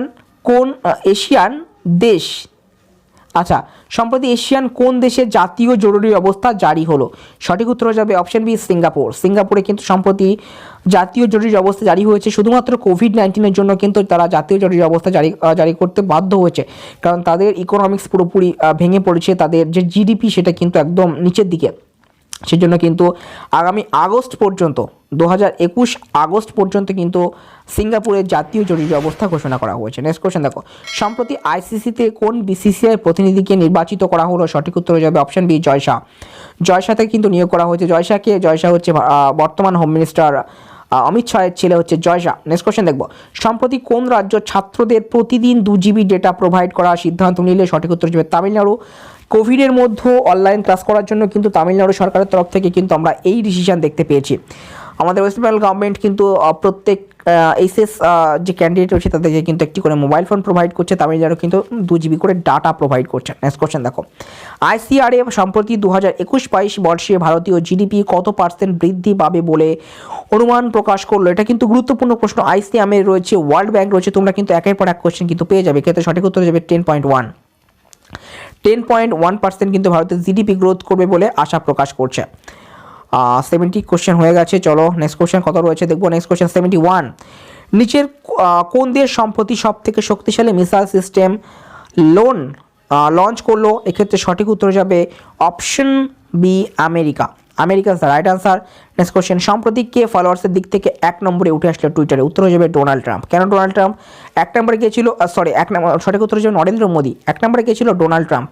কোন দেশে জাতীয় জরুরি অবস্থা জারি হলো? সঠিক উত্তর হয়ে যাবে অপশন বি সিঙ্গাপুরে কিন্তু সম্প্রতি জাতীয় জরুরি অবস্থা জারি হয়েছে, শুধুমাত্র কোভিড-19 জন্য কিন্তু তারা জাতীয় জরুরি অবস্থা জারি করতে বাধ্য হয়েছে, কারণ তাদের ইকোনমিক্স পুরোপুরি ভেঙে পড়েছে, তাদের যে জিডিপি সেটা কিন্তু একদম নিচের দিকে। সেজন্য কিন্তু আগামী আগস্ট পর্যন্ত 2021 আগস্ট পর্যন্ত কিন্তু সিঙ্গাপুরের জাতীয় জরুরি অবস্থা ঘোষণা করা হয়েছে। নেক্সট কোশ্চেন দেখো সম্প্রতি আইসিসিতে কোন বিসিসিআই প্রতিনিধিকে নির্বাচিত করা হলো? সঠিক উত্তর হয়ে যাবে অপশন বি জয়শাহকে কিন্তু নিয়োগ করা হয়েছে। জয়শাহ হচ্ছে বর্তমান হোম মিনিস্টার অমিত শাহের ছেলে হচ্ছে জয়শাহ। নেক্সট কোশ্চেন দেখব সম্প্রতি কোন রাজ্য ছাত্রদের প্রতিদিন 2 GB ডেটা প্রোভাইড করার সিদ্ধান্ত নিলে? সঠিক উত্তর যাবে তামিলনাড়ু। কোভিডের মধ্যেও অনলাইন ক্লাস করার জন্য কিন্তু তামিলনাড়ু সরকারের তরফ থেকে কিন্তু আমরা এই ডিসিশন দেখতে পেয়েছি। আমাদের ওয়েস্ট বেঙ্গল গভর্নমেন্ট কিন্তু প্রত্যেক এইচএস যে ক্যান্ডিডেট রয়েছে তাদেরকে কিন্তু একটি করে মোবাইল ফোন প্রোভাইড করছে, তামিলনাড়ু কিন্তু 2 জিবি করে ডাটা প্রোভাইড করছে। নেক্সট কোশ্চেন দেখো, আইসিআরএ সম্প্রতি 2021-22 বর্ষে ভারতীয় জিডিপি কত % বৃদ্ধি পাবে বলে অনুমান প্রকাশ করলো? এটা কিন্তু গুরুত্বপূর্ণ প্রশ্ন। আইসিএমএ রয়েছে, ওয়ার্ল্ড ব্যাংক রয়েছে, তোমরা কিন্তু একের পর এক কোশ্চেন কিন্তু পেয়ে যাবে। ক্ষেত্রে সঠিক উত্তর যাবে 10.1% কিন্তু ভারতের জিডিপি গ্রোথ করবে বলে আশা প্রকাশ করছে। 70 কোশ্চেন হয়ে গেছে। চলো নেক্সট কোশ্চেন কত রয়েছে দেখবো। নেক্সট কোশ্চেন 71, নিচের কোন দেশ সম্প্রতি সব থেকে শক্তিশালী মিসাইল সিস্টেম লঞ্চ করলো? এক্ষেত্রে সঠিক উত্তর যাবে option B, America. America is the right answer. Next question, সম্প্রতি কে ফলোয়ার্সের দিক থেকে 1 নম্বরে উঠে আসলো টুইটারে? উত্তর হয়ে যাবে ডোনাল্ড ট্রাম্প। কেন ডোনাল্ড ট্রাম্প 1 নম্বরে গিয়েছিল? সঠিক উত্তর হয়ে যাবে নরেন্দ্র মোদী। 1 নম্বরে গিয়েছিল ডোনাল্ড ট্রাম্প।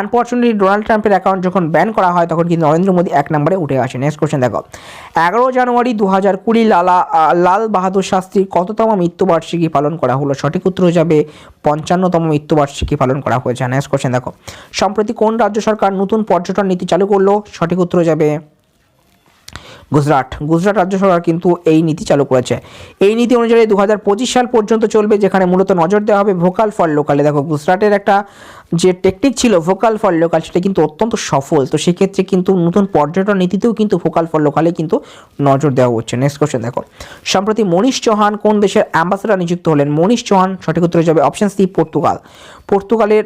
আনফর্চুনেটলি ডোনাল্ড ট্রাম্পের অ্যাকাউন্ট যখন ব্যান করা হয় তখন কিন্তু নরেন্দ্র মোদী 1 নম্বরে উঠে আসে। নেক্সট কোশ্চেন দেখো, 11 জানুয়ারি 2020 লাল বাহাদুর শাস্ত্রীর কততম মৃত্যুবার্ষিকী পালন করা হলো? সঠিক উত্তর হয়ে যাবে 55তম মৃত্যুবার্ষিকী পালন করা হয়েছে। নেক্সট কোশ্চেন দেখো, সম্প্রতি কোন রাজ্য সরকার নতুন পর্যটন নীতি চালু করলো? সঠিক উত্তর হয়ে যাবে গুজরাট। গুজরাট রাজ্য সরকার কিন্তু এই নীতি চালু করেছে। এই নীতি অনুযায়ী 2025 সাল পর্যন্ত চলবে, যেখানে মূলত নজর দেওয়া হবে ভোকাল ফর লোকালে। দেখো গুজরাটের একটা যে টেকনিক ছিল ভোকাল ফর লোকাল, সেটা কিন্তু অত্যন্ত সফল। তো সেক্ষেত্রে কিন্তু নতুন পর্যটন নীতিতেও কিন্তু ভোকাল ফর লোকালে কিন্তু নজর দেওয়া হচ্ছে। নেক্সট কোশ্চেন দেখো, সম্প্রতি মনীষ চৌহান কোন দেশের অ্যাম্বাসেডর নিযুক্ত হলেন? মনীষ চৌহান সঠিক উত্তর যাবে অপশন সি, পর্তুগাল। পর্তুগালের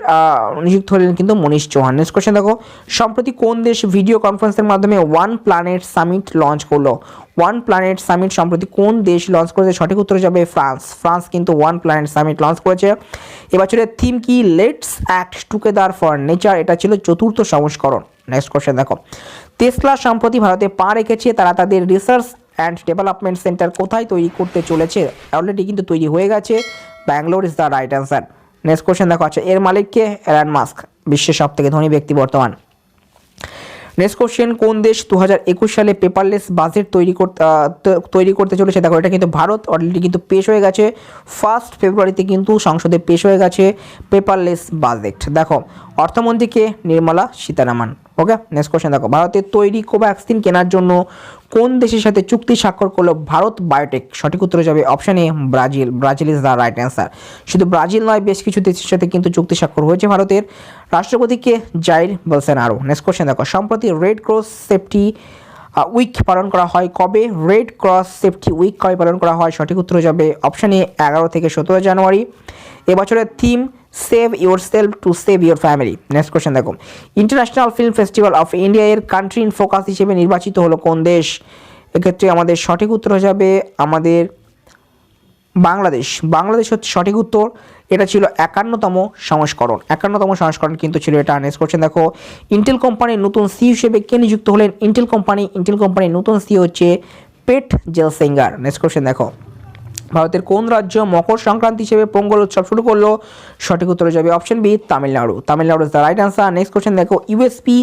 নিযুক্ত হলেন কিন্তু মনীষ চৌহান। নেক্সট কোশ্চেন দেখো, সম্প্রতি কোন দেশ ভিডিও কনফারেন্সের মাধ্যমে ওয়ান প্ল্যানেট সামিট লঞ্চ করলো? ওয়ান প্ল্যানেট সামিট সম্প্রতি কোন দেশ লঞ্চ করেছে? সঠিক উত্তর যাবে ফ্রান্স। ফ্রান্স কিন্তু ওয়ান প্ল্যানেট সামিট লঞ্চ করেছে। এবছরের থিম কি? Let's act together for nature. এটা ছিল 4র্থ সংস্করণ। নেক্সট কোশ্চেন দেখো, টেসলা সম্প্রতি ভারতে পা রেখেছে, তারা তাদের রিসার্চ অ্যান্ড ডেভেলপমেন্ট সেন্টার কোথায় তৈরি করতে চলেছে? অলরেডি কিন্তু তৈরি হয়ে গেছে। Bangalore is the right answer. Next question দেখো, আচ্ছা এর মালিক কে? এলন মাস্ক, বিশ্বের সব থেকে ধনী ব্যক্তি বর্তমান। নেক্সট কোশ্চেন, কোন দেশ 2021 সালে পেপারলেস বাজেট তৈরি করতে চলেছে? দেখো এটা কিন্তু ভারত। অলরেডি কিন্তু পেশ হয়ে গেছে, 1 ফেব্রুয়ারিতে কিন্তু সংসদে পেশ হয়ে গেছে পেপারলেস বাজেট। দেখো অর্থমন্ত্রীকে নির্মলা সীতারামন। ওকে, নেক্সট কোশ্চেন দেখো, ভারতের তৈরি কোভ্যাক্সিন কেনার জন্য কোন দেশের সাথে চুক্তি স্বাক্ষর করলো ভারত বায়োটেক? সঠিক উত্তর যাবে option A, Brazil. Brazil is the right answer. শুধু ব্রাজিল নয়, বেশ কিছু দেশের সাথে কিন্তু চুক্তি স্বাক্ষর হয়েছে ভারতের। রাষ্ট্রপতিকে জাইর বলসোনারো। নেক্সট কোশ্চেন দেখো, সম্প্রতি রেড ক্রস সেফটি উইক পালন করা হয় কবে? রেড ক্রস সেফটি উইক কবে পালন করা হয়? সঠিক উত্তর যাবে অপশন এ, 11 থেকে 17 জানুয়ারি। এবছরের theme save yourself to save your family. Next question দেখো, international film festival of India এর কান্ট্রি ইন ফোকাস হিসেবে নির্বাচিত হলো কোন দেশ? এক্ষেত্রে আমাদের সঠিক উত্তর হয়ে যাবে আমাদের বাংলাদেশ। বাংলাদেশ হচ্ছে সঠিক উত্তর। এটা ছিল 51তম সংস্করণ। 51তম সংস্করণ কিন্তু ছিল এটা। নেক্সট কোশ্চেন দেখো, ইন্টেল কোম্পানির নতুন সি হিসেবে কে নিযুক্ত হলেন? ইন্টেল কোম্পানির নতুন সি হচ্ছে পেট জেলসিঙ্গার। নেক্সট কোশ্চেন দেখো, ভারতের কোন রাজ্য মকর সংক্রান্তি হিসেবে পোঙ্গল উৎসব শুরু করলো? সঠিক উত্তর যাবে option B, Tamil Nadu. Tamil Nadu is the right answer. Next question দেখো, ইউএসপি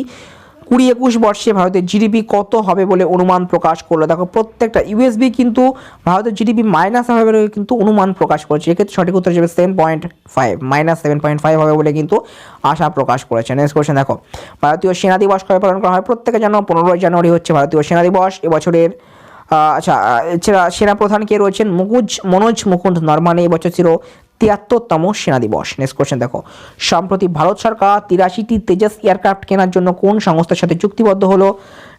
2021 বর্ষে ভারতের জিডিপি কত হবে বলে অনুমান প্রকাশ করলো? দেখো প্রত্যেকটা ইউএসবি কিন্তু ভারতের জিডিপি মাইনাস হবে বলে কিন্তু অনুমান প্রকাশ করেছে। এক্ষেত্রে সঠিক উত্তর যাবে 7.5, -7.5 হবে বলে কিন্তু আশা প্রকাশ করেছে। নেক্সট কোশ্চেন দেখো, ভারতীয় সেনা দিবস কবে পালন করা হয়? প্রত্যেকে জানো 15 জানুয়ারি হচ্ছে ভারতীয় সেনা দিবস। এবছরের এছাড়া সেনাপ্রধান কে রয়েছেন? মনোজ মুকুন্দ নরমানে। এবছর ছিল 73তম সেনা দিবস। নেক্সট কোশ্চেন দেখো, সম্প্রতি ভারত সরকার 83টি তেজস এয়ারক্রাফট কেনার জন্য কোন সংস্থার সাথে চুক্তিবদ্ধ হলো?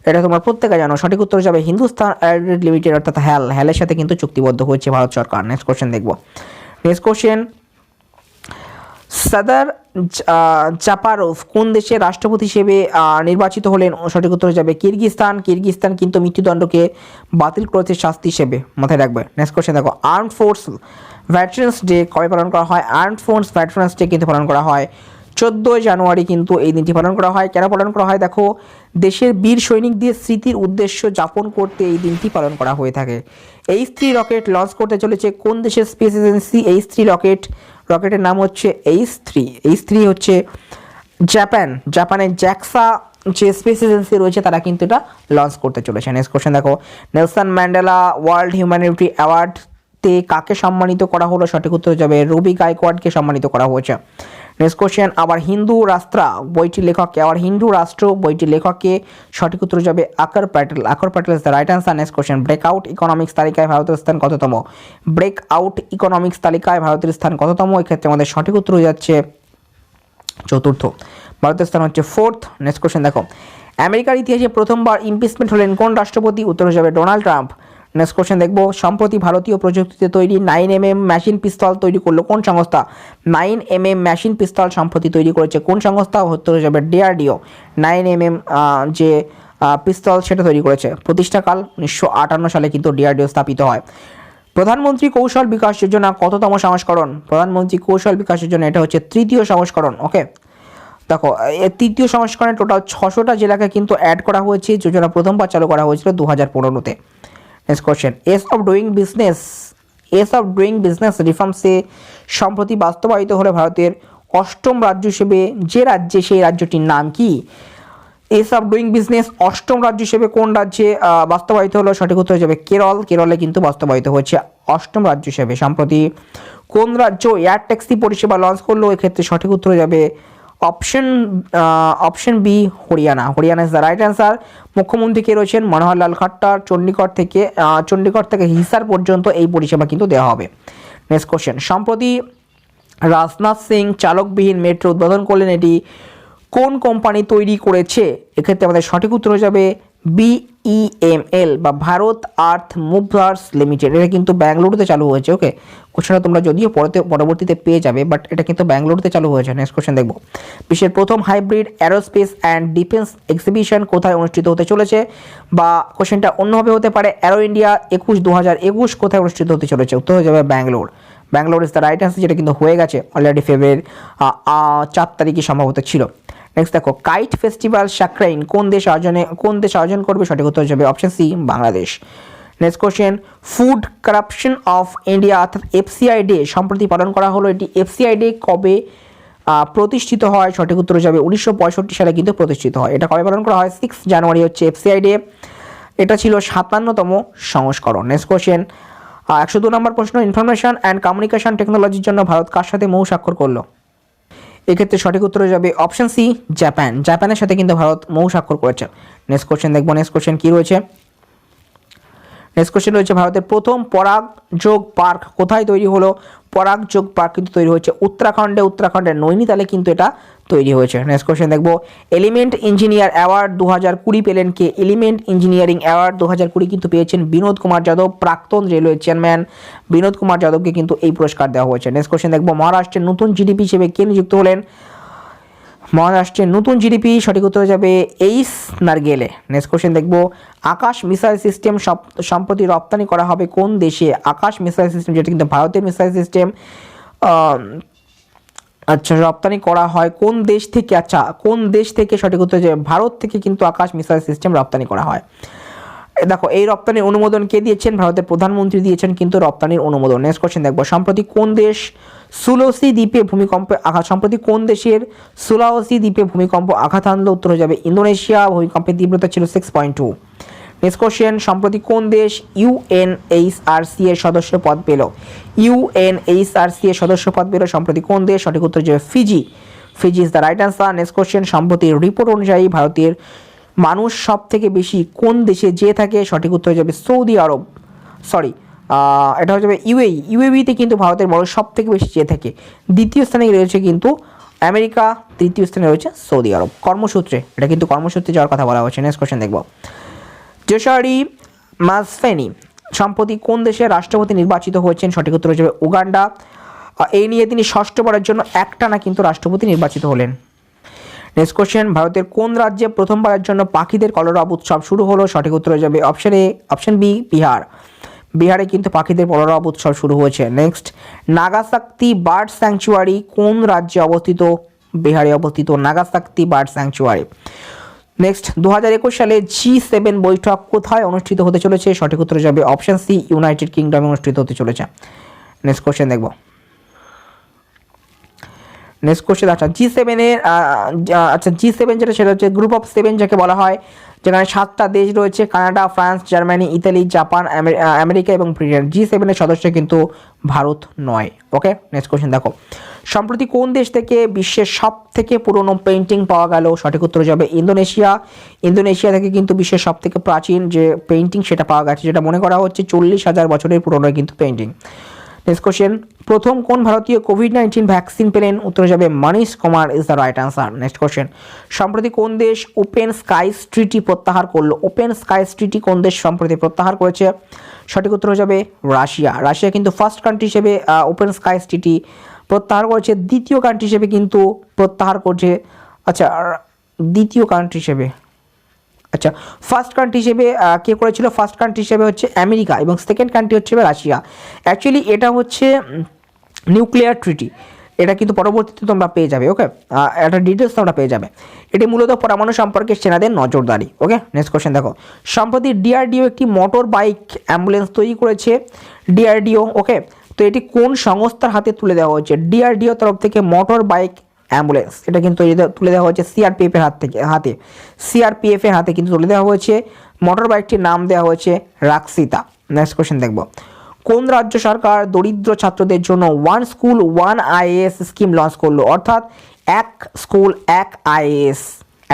এটা তোমরা প্রত্যেকে জানো। সঠিক উত্তর যাবে হিন্দুস্তান এয়ারওয়েজ লিমিটেড, অর্থাৎ হ্যালের সাথে কিন্তু চুক্তিবদ্ধ হয়েছে ভারত সরকার। নেক্সট কোশ্চেন দেখবো। নেক্সট কোশ্চেন, সাদার জাপারোভ কোন দেশের রাষ্ট্রপতি হিসেবে নির্বাচিত হলেন? সঠিক উত্তর যাবে কিরগিজস্তান। কিরগিজস্তান কিন্তু মৃত্যুদণ্ডকে বাতিল করেছে শাস্তি হিসেবে, মাথায় রাখবে। নেক্সট কোশ্চেন দেখো, আর্মড ফোর্স ভেটারেন্স ডে কবে পালন করা হয়? আর্মড ফোর্স ভেটারেন্স ডে কিন্তু পালন করা হয় 14 জানুয়ারি কিন্তু এই দিনটি পালন করা হয়। কেন পালন করা হয়? দেখো দেশের বীর সৈনিকদের স্মৃতির উদ্দেশ্য যাপন করতে এই দিনটি পালন করা হয়ে থাকে। H3 রকেট লঞ্চ করতে চলেছে কোন দেশের স্পেস এজেন্সি? H3 রকেটের নাম হচ্ছে H3 হচ্ছে জাপানের জ্যাক্সা যে স্পেস এজেন্সি রয়েছে তারা কিন্তু এটা লঞ্চ করতে চলেছে। নেক্সট কোশ্চেন দেখো, নেলসন ম্যান্ডেলা ওয়ার্ল্ড হিউম্যানিটি অ্যাওয়ার্ডতে কাকে সম্মানিত করা হলো? সঠিক উত্তর যাবে রবি গায়কোয়াড়কে সম্মানিত করা হয়েছে। নেক্সট কোশ্চেন, আবার হিন্দু রাষ্ট্র বইটির লেখককে, আবার হিন্দু রাষ্ট্র বইটির লেখককে, সঠিক উত্তর যাবে Aakar Patel. Aakar Patel is the right answer. Next question, breakout economics তালিকায় ভারতের স্থান কততম? ব্রেকআউট ইকোনমিক্স তালিকায় ভারতের স্থান কততম? এক্ষেত্রে আমাদের সঠিক উত্তর হয়ে যাচ্ছে চতুর্থ, ভারতের স্থান হচ্ছে ফোর্থ। নেক্সট কোশ্চেন দেখো, আমেরিকার ইতিহাসে প্রথমবার ইমপিচমেন্ট হলেন কোন রাষ্ট্রপতি? উত্তর হয়ে যাবে ডোনাল্ড ট্রাম্প। নেক্সট কোশ্চেন দেখবো, সম্প্রতি ভারতীয় প্রযুক্তিতে তৈরি 9mm মেশিন পিস্তল তৈরি করলো কোন সংস্থা? 9mm মেশিন পিস্তল সম্প্রতি তৈরি করেছে কোন সংস্থা? উত্তর হয়ে যাবে ডিআরডিও। 9mm যে পিস্তল সেটা তৈরি করেছে। প্রতিষ্ঠাকাল 1958 সালে কিন্তু ডিআরডিও স্থাপিত হয়। প্রধানমন্ত্রী কৌশল বিকাশ যোজনা কততম সংস্করণ? প্রধানমন্ত্রী কৌশল বিকাশ যোজনা এটা হচ্ছে তৃতীয় সংস্করণ। ওকে, দেখো এর তৃতীয় সংস্করণে টোটাল 600টা জেলাকে কিন্তু অ্যাড করা হয়েছে। যোজনা প্রথমবার চালু করা হয়েছিল 2015-তে। Next question, ease of doing business রিফর্মসে সম্প্রতি বাস্তবায়িত হলে ভারতের 8ম রাজ্য হিসেবে যে রাজ্যে, সেই রাজ্যটির নাম কি? এস অফ ডুইং বিজনেস 8ম রাজ্য হিসেবে কোন রাজ্যে বাস্তবায়িত হলো? সঠিক উত্তর হয়ে যাবে কেরল। কেরলে কিন্তু বাস্তবায়িত হয়েছে 8ম রাজ্য হিসেবে। সম্প্রতি কোন রাজ্য এয়ার ট্যাক্সি পরিষেবা লঞ্চ করলো? এক্ষেত্রে সঠিক উত্তর হয়ে যাবে option B, Haryana. Haryana is the right answer. মুখ্যমন্ত্রী কে রয়েছেন? মনোহরলাল খাট্টার। চণ্ডীগড় থেকে হিসার পর্যন্ত এই পরিষেবা কিন্তু দেওয়া হবে। নেক্সট কোশ্চেন, সম্প্রতি রাজনাথ সিং চালকবিহীন মেট্রো উদ্বোধন করলেন, এটি কোন কোম্পানি তৈরি করেছে? এক্ষেত্রে আমাদের সঠিক উত্তর হয়ে যাবে BEML বা ভারত আর্থ মুভার্স লিমিটেড। এটা কিন্তু ব্যাঙ্গালুরুতে চালু হয়েছে। ওকে, কোশ্চেনটা তোমরা যদিও পরবর্তীতে পেয়ে যাবে, বাট এটা কিন্তু ব্যাঙ্গালুরুতে চালু হয়েছে। নেক্সট কোশ্চেন দেখবো, বিশ্বের প্রথম hybrid aerospace and defence exhibition কোথায় অনুষ্ঠিত হতে চলেছে? বা কোশ্চেনটা অন্যভাবে হতে পারে, অ্যারো ইন্ডিয়া 2021 কোথায় অনুষ্ঠিত হতে চলেছে? উত্তর হয়ে যাবে Bangalore. Bangalore is the right answer, যেটা কিন্তু হয়ে গেছে অলরেডি ফেব্রুয়ারির 4 তারিখে সম্ভবত ছিল। নেক্সট দেখো, কাইট ফেস্টিভ্যাল সাকরাইন কোন দেশ আয়োজন করবে? সঠিক উত্তর যাবে option C, Bangladesh. Next question, food corporation of India অর্থাৎ FCI ডে সম্প্রতি পালন করা হলো, এটি FCI ডে কবে প্রতিষ্ঠিত হয়? সঠিক উত্তর যাবে 1965 সালে কিন্তু প্রতিষ্ঠিত হয়। এটা কবে পালন করা হয়? 6 জানুয়ারি হচ্ছে FCI ডে। এটা ছিল 57তম সংস্করণ। নেক্সট কোশ্চেন, 102 নম্বর প্রশ্ন, ইনফরমেশন অ্যান্ড কমিউনিকেশন টেকনোলজির জন্য ভারত কার সাথে মৌ স্বাক্ষর করলো? এক্ষেত্রে সঠিক উত্তর হয়ে যাবে অপশন সি, জাপান। জাপানের সাথে কিন্তু ভারত মৌ স্বাক্ষর করেছে। নেক্সট কোশ্চেন দেখবো, নেক্সট কোশ্চেন কি রয়েছে? নেক্সট কোশ্চেন রয়েছে, ভারতের প্রথম পরাগ যোগ পার্ক কোথায় তৈরি হলো? পরাগ যোগ পার্ক কিন্তু তৈরি হয়েছে উত্তরাখণ্ডের নৈনিতালে কিন্তু এটা তৈরি হয়েছে। নেক্সট কোশ্চেন দেখবো, এলিমেন্ট ইঞ্জিনিয়ার অ্যাওয়ার্ড 2020 পেলেন কে? এলিমেন্ট ইঞ্জিনিয়ারিং অ্যাওয়ার্ড 2020 কিন্তু পেয়েছেন বিনোদ কুমার যাদব, প্রাক্তন রেলওয়ে চেয়ারম্যান বিনোদ কুমার যাদবকে কিন্তু এই পুরস্কার দেওয়া হয়েছে। নেক্সট কোশ্চেন দেখবো, মহারাষ্ট্রের নতুন জিডিপি হিসেবে কে নিযুক্ত হলেন? মহারাষ্ট্রের নতুন জিডিপি, সঠিক উত্তর হয়ে যাবে এইস নারগেলে। নেক্সট কোশ্চেন দেখবো, আকাশ মিসাইল সিস্টেম সম্প্রতি রপ্তানি করা হবে কোন দেশে? আকাশ মিসাইল সিস্টেম, যেটা কিন্তু ভারতের মিসাইল সিস্টেম, আচ্ছা রপ্তানি করা হয় কোন দেশ থেকে? আচ্ছা কোন দেশ থেকে? সঠিক উত্তর যে ভারত থেকে কিন্তু আকাশ মিসাইল সিস্টেম রপ্তানি করা হয়। দেখো এই রপ্তানির অনুমোদন কে দিয়েছেন? ভারতের প্রধানমন্ত্রী দিয়েছেন কিন্তু রপ্তানির অনুমোদন। নেক্সট কোশ্চেন দেখবো, সম্প্রতি কোন দেশ সুলাওসি দ্বীপে ভূমিকম্পে আঘাত? সম্প্রতি কোন দেশের সুলাওসি দ্বীপে ভূমিকম্প আঘাত আনলো? উত্তর হয়ে যাবে ইন্দোনেশিয়া। ভূমিকম্পের তীব্রতা ছিল 6.2। নেক্সট কোশ্চেন, সম্প্রতি কোন দেশ UNHRC এর সদস্য পদ পেল? UNHRC এর সদস্য পদ পেল সম্প্রতি কোন দেশ? সঠিক উত্তর যাবে Fiji. Fiji is the right answer. Next question, সম্প্রতি রিপোর্ট অনুযায়ী ভারতের মানুষ সব থেকে বেশি কোন দেশে যেয়ে থাকে? সঠিক উত্তর যাবে সৌদি আরব, এটা হয়ে যাবে ইউএইতে কিন্তু ভারতের মানুষ সব থেকে বেশি যেয়ে থাকে। দ্বিতীয় স্থানে রয়েছে কিন্তু আমেরিকা, তৃতীয় স্থানে রয়েছে সৌদি আরব। কর্মসূত্রে, এটা কিন্তু কর্মসূত্রে যাওয়ার কথা বলা হয়েছে। নেক্সট কোশ্চেন দেখবো, জোশারি মাসফেনি সম্প্রতি কোন দেশের রাষ্ট্রপতি নির্বাচিত হয়েছেন? সঠিক উত্তর হয়ে যাবে উগান্ডা। এই নিয়ে তিনি ষষ্ঠবারের জন্য একটানা কিন্তু রাষ্ট্রপতি নির্বাচিত হলেন। নেক্সট কোশ্চেন, ভারতের কোন রাজ্যে প্রথমবারের জন্য পাখিদের কলরব উৎসব শুরু হলো? সঠিক উত্তর হয়ে যাবে অপশন বি, বিহার। বিহারে কিন্তু পাখিদের কলরব উৎসব শুরু হয়েছে। নেক্সট, নাগাসাকি বার্ড স্যাংচুয়ারি কোন রাজ্যে অবস্থিত? বিহারে অবস্থিত নাগাসাকি বার্ড স্যাংচুয়ারি। নেক্সট, 2021 সালে G7 বৈঠক কোথায় অনুষ্ঠিত হতে চলেছে? সঠিক উত্তর যাবে অপশন সি, ইউনাইটেড কিংডমে অনুষ্ঠিত হতে চলেছে। নেক্সট কোশ্চেন দেখব, নেক্সট কোশ্চেন, G7 যেটা সেটা হচ্ছে গ্রুপ অফ 7 যাকে বলা হয়। যেখানে 7টা দেশ রয়েছে, Canada, France, Germany, Italy, Japan, America এবং ব্রিটেন। G7 এর সদস্য কিন্তু ভারত নয়। ওকে, নেক্সট কোশ্চেন দেখো, সম্প্রতি কোন দেশ থেকে বিশ্বের সব থেকে পুরনো পেন্টিং পাওয়া গেল? সঠিক উত্তর যাবে ইন্দোনেশিয়া। ইন্দোনেশিয়া থেকে কিন্তু বিশ্বের সব থেকে প্রাচীন যে পেন্টিং সেটা পাওয়া গেছে, যেটা মনে করা হচ্ছে 40,000 বছরের পুরনো কিন্তু পেন্টিং। নেক্সট কোশ্চেন, প্রথম কোন ভারতীয় কোভিড-19 ভ্যাকসিন পেলেন? উত্তর যাবে Manish Kumar is the right answer. Next question, সম্প্রতি কোন দেশ ওপেন স্কাইস ট্রিটি প্রত্যাহার করলো? ওপেন স্কাইস ট্রিটি কোন দেশ সম্প্রতি প্রত্যাহার করেছে? সঠিক উত্তর যাবে রাশিয়া। রাশিয়া কিন্তু ফার্স্ট কান্ট্রি হিসেবে ওপেন স্কাইস ট্রিটি প্রত্যাহার করেছে। দ্বিতীয় কান্ট্রি হিসেবে কিন্তু প্রত্যাহার করছে, আচ্ছা দ্বিতীয় কান্ট্রি হিসেবে, আচ্ছা ফার্স্ট কান্ট্রি হিসেবে কে করেছিল? ফার্স্ট কান্ট্রি হিসেবে হচ্ছে আমেরিকা এবং সেকেন্ড কান্ট্রি হচ্ছে রাশিয়া। অ্যাকচুয়ালি এটা হচ্ছে নিউক্লিয়ার ট্রিটি, এটা কিন্তু পরবর্তীতে তোমরা পেয়ে যাবে। ওকে, একটা ডিটেলস তোমরা পেয়ে যাবে। এটি মূলত পরমাণু সম্পর্কে সেনাদের নজরদারি। ওকে, নেক্সট কোশ্চেন দেখো, সম্প্রতি ডিআরডিও একটি মোটর বাইক অ্যাম্বুলেন্স তৈরি করেছে। ডিআরডিও, ওকে, তো এটি কোন সংস্থার হাতে তুলে দেওয়া হয়েছে? ডিআরডিও তরফ থেকে মোটর বাইক অ্যাম্বুলেন্স এটা কিন্তু তুলে দেওয়া হয়েছে সিআরপিএফ এর হাতে সিআরপিএফ এর হাতে কিন্তু তুলে দেওয়া হয়েছে। মোটর বাইকটির নাম দেওয়া হয়েছে রাক্সিতা। নেক্সট কোশ্চেন দেখব, কোন রাজ্য সরকার দরিদ্র ছাত্রদের জন্য one school one IAS scheme launch করলো? অর্থাৎ এক স্কুল এক আইএএস,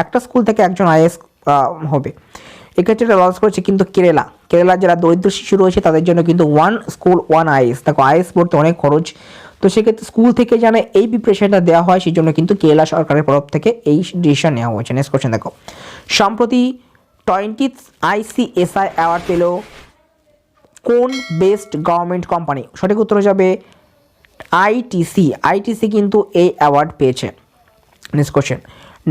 একটা স্কুল থেকে একজন আইএএস হবে। এক্ষেত্রে এটা লঞ্চ করেছে কিন্তু কেরালার যারা দরিদ্র শিশু রয়েছে তাদের জন্য কিন্তু ওয়ান স্কুল ওয়ান আইএএস। দেখো আইএএস পড়তে অনেক খরচ, তো সেক্ষেত্রে স্কুল থেকে যেন এই প্রিপারেশনটা দেওয়া হয় সেই জন্য কিন্তু কেরালা সরকারের তরফ থেকে এই ডিসিশন নেওয়া হয়েছে। নেক্সট কোশ্চেন দেখো, সম্প্রতি 20th ICSI অ্যাওয়ার্ড পেল কোন বেস্ট গভর্নমেন্ট কোম্পানি? সঠিক উত্তর যাবে আইটিসি। আইটিসি কিন্তু এই অ্যাওয়ার্ড পেয়েছে। Next question,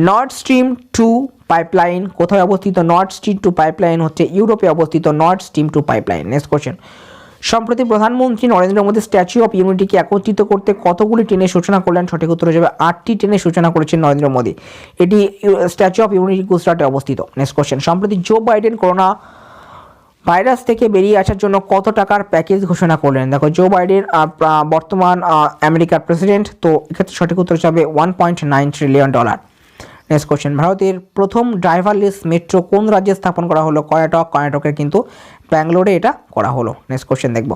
north stream 2 pipeline কোথায় অবস্থিত? নর্থ স্ট্রিম 2 পাইপলাইন হচ্ছে ইউরোপে অবস্থিত north stream 2 pipeline. Next question, সম্প্রতি প্রধানমন্ত্রী নরেন্দ্র মোদী স্ট্যাচু অফ ইউনিটিকে একত্রিত করতে কতগুলি ট্রেনের সূচনা করলেন? সঠিক উত্তর যাবে 8টি ট্রেনের সূচনা করেছেন নরেন্দ্র মোদী। এটি স্ট্যাচু অফ ইউনিটি গুজরাটে অবস্থিত। নেক্সট কোশ্চেন, সম্প্রতি জো বাইডেন করোনা ভাইরাস থেকে বেরিয়ে আসার জন্য কত টাকার প্যাকেজ ঘোষণা করলেন? দেখো জো বাইডেন বর্তমান আমেরিকার প্রেসিডেন্ট, তো এক্ষেত্রে সঠিক উত্তর যাবে $1.9 ট্রিলিয়ন। নেক্সট কোশ্চেন, ভারতের প্রথম ড্রাইভারলেস মেট্রো কোন রাজ্যে স্থাপন করা হলো? কর্ণাটকের কিন্তু ব্যাঙ্গালোরে এটা করা হলো। নেক্সট কোশ্চেন দেখব,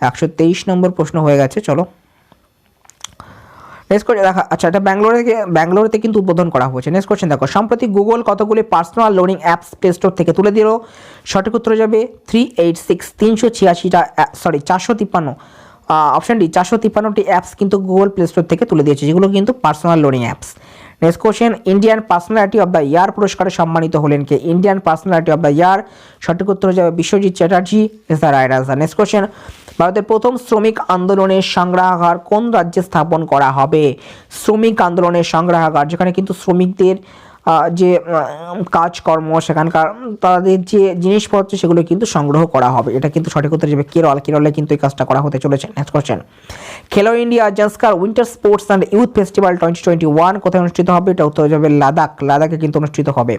123 নম্বর প্রশ্ন হয়ে গেছে। চলো নেক্সট কোশ্চেন দেখা, আচ্ছা এটা ব্যাঙ্গালোরেতে কিন্তু উদ্বোধন করা হয়েছে। নেক্সট কোশ্চেন দেখো, সম্প্রতি গুগল কতগুলি personal loaning apps play store থেকে তুলে দিল? সঠিক উত্তর যাবে 453টি অপশন ডি 453টি অ্যাপস কিন্তু গুগল প্লে স্টোর থেকে তুলে দিয়েছে, যেগুলো কিন্তু personal loaning apps. Next question, Indian personality of the year পুরস্কারে সম্মানিত হলেন কে? Indian personality of the year সঠিক উত্তর যাবে Biswajit Chatterjee is the right answer. Next question, ভারতের প্রথম শ্রমিক আন্দোলনের সংগ্রহাগার কোন রাজ্যে স্থাপন করা হবে? শ্রমিক আন্দোলনের সংগ্রহাগার, যেখানে কিন্তু শ্রমিকদের যে কাজকর্ম সেখানকার তাদের যে জিনিসপত্র সেগুলো কিন্তু সংগ্রহ করা হবে। এটা কিন্তু সঠিক উত্তর যাবে কেরলে কিন্তু এই কাজটা করা হতে চলেছে। নেক্সট কোশ্চেন, খেলো India Zanskar winter sports and youth festival 2021 কোথায় অনুষ্ঠিত হবে? এটা উত্তর যাবে লাদাখে কিন্তু অনুষ্ঠিত হবে।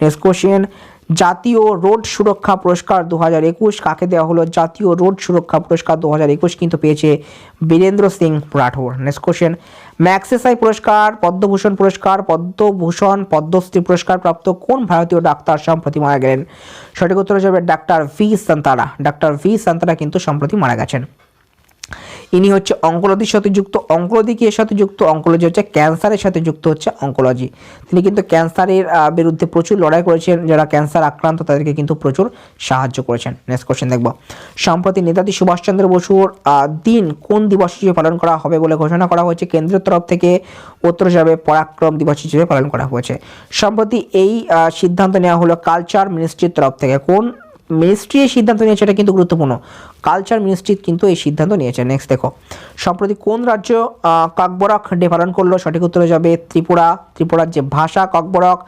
নেক্সট কোশ্চেন, জাতীয় রোড সুরক্ষা পুরস্কার 2021 কাকে দেওয়া হলো? জাতীয় রোড সুরক্ষা পুরস্কার 2021 কিন্তু পেয়েছে বীরেন্দ্র সিং রাঠোর। নেক্সট কোশ্চেন, ম্যাগসেসাই পুরস্কার, পদ্মভূষণ পুরস্কার, পদ্মশ্রী পুরস্কার প্রাপ্ত কোন ভারতীয় ডাক্তার সম্প্রতি মারা গেলেন? সঠিক উত্তর যাবে ডাক্তার ভি সান্তারা। ডাক্তার ভি সান্তারা কিন্তু সম্প্রতি মারা গেছেন। ইনি হচ্ছে অঙ্কোলজির সাথে যুক্ত। অঙ্কোলজি কি এর সাথে যুক্ত? অঙ্কোলজি হচ্ছে ক্যান্সারের সাথে যুক্ত হচ্ছে অঙ্কোলজি। তিনি কিন্তু ক্যান্সারের বিরুদ্ধে প্রচুর লড়াই করেছেন, যারা ক্যান্সার আক্রান্ত তাদেরকে কিন্তু প্রচুর সাহায্য করেছেন। নেক্সট কোশ্চেন দেখব, সম্প্রতি নেতাজি সুভাষচন্দ্র বসুর দিন কোন দিবস হিসেবে পালন করা হবে বলে ঘোষণা করা হয়েছে কেন্দ্রের তরফ থেকে? উত্তর যাবে পরাক্রম দিবস হিসেবে পালন করা হয়েছে। সম্প্রতি এই সিদ্ধান্ত নেওয়া হলো কালচার মিনিস্ট্রির তরফ থেকে। কোন মিনিস্ট্রি এই সিদ্ধান্ত নিয়েছে এটা কিন্তু গুরুত্বপূর্ণ, কালচার মিনিস্ট্রি কিন্তু এই সিদ্ধান্ত নিয়েছে। নেক্সট দেখো, সম্প্রতি কোন রাজ্য ককবরক ডে পালন করলো? সঠিক উত্তরে যাবে ত্রিপুরার যে ভাষা ককবরক,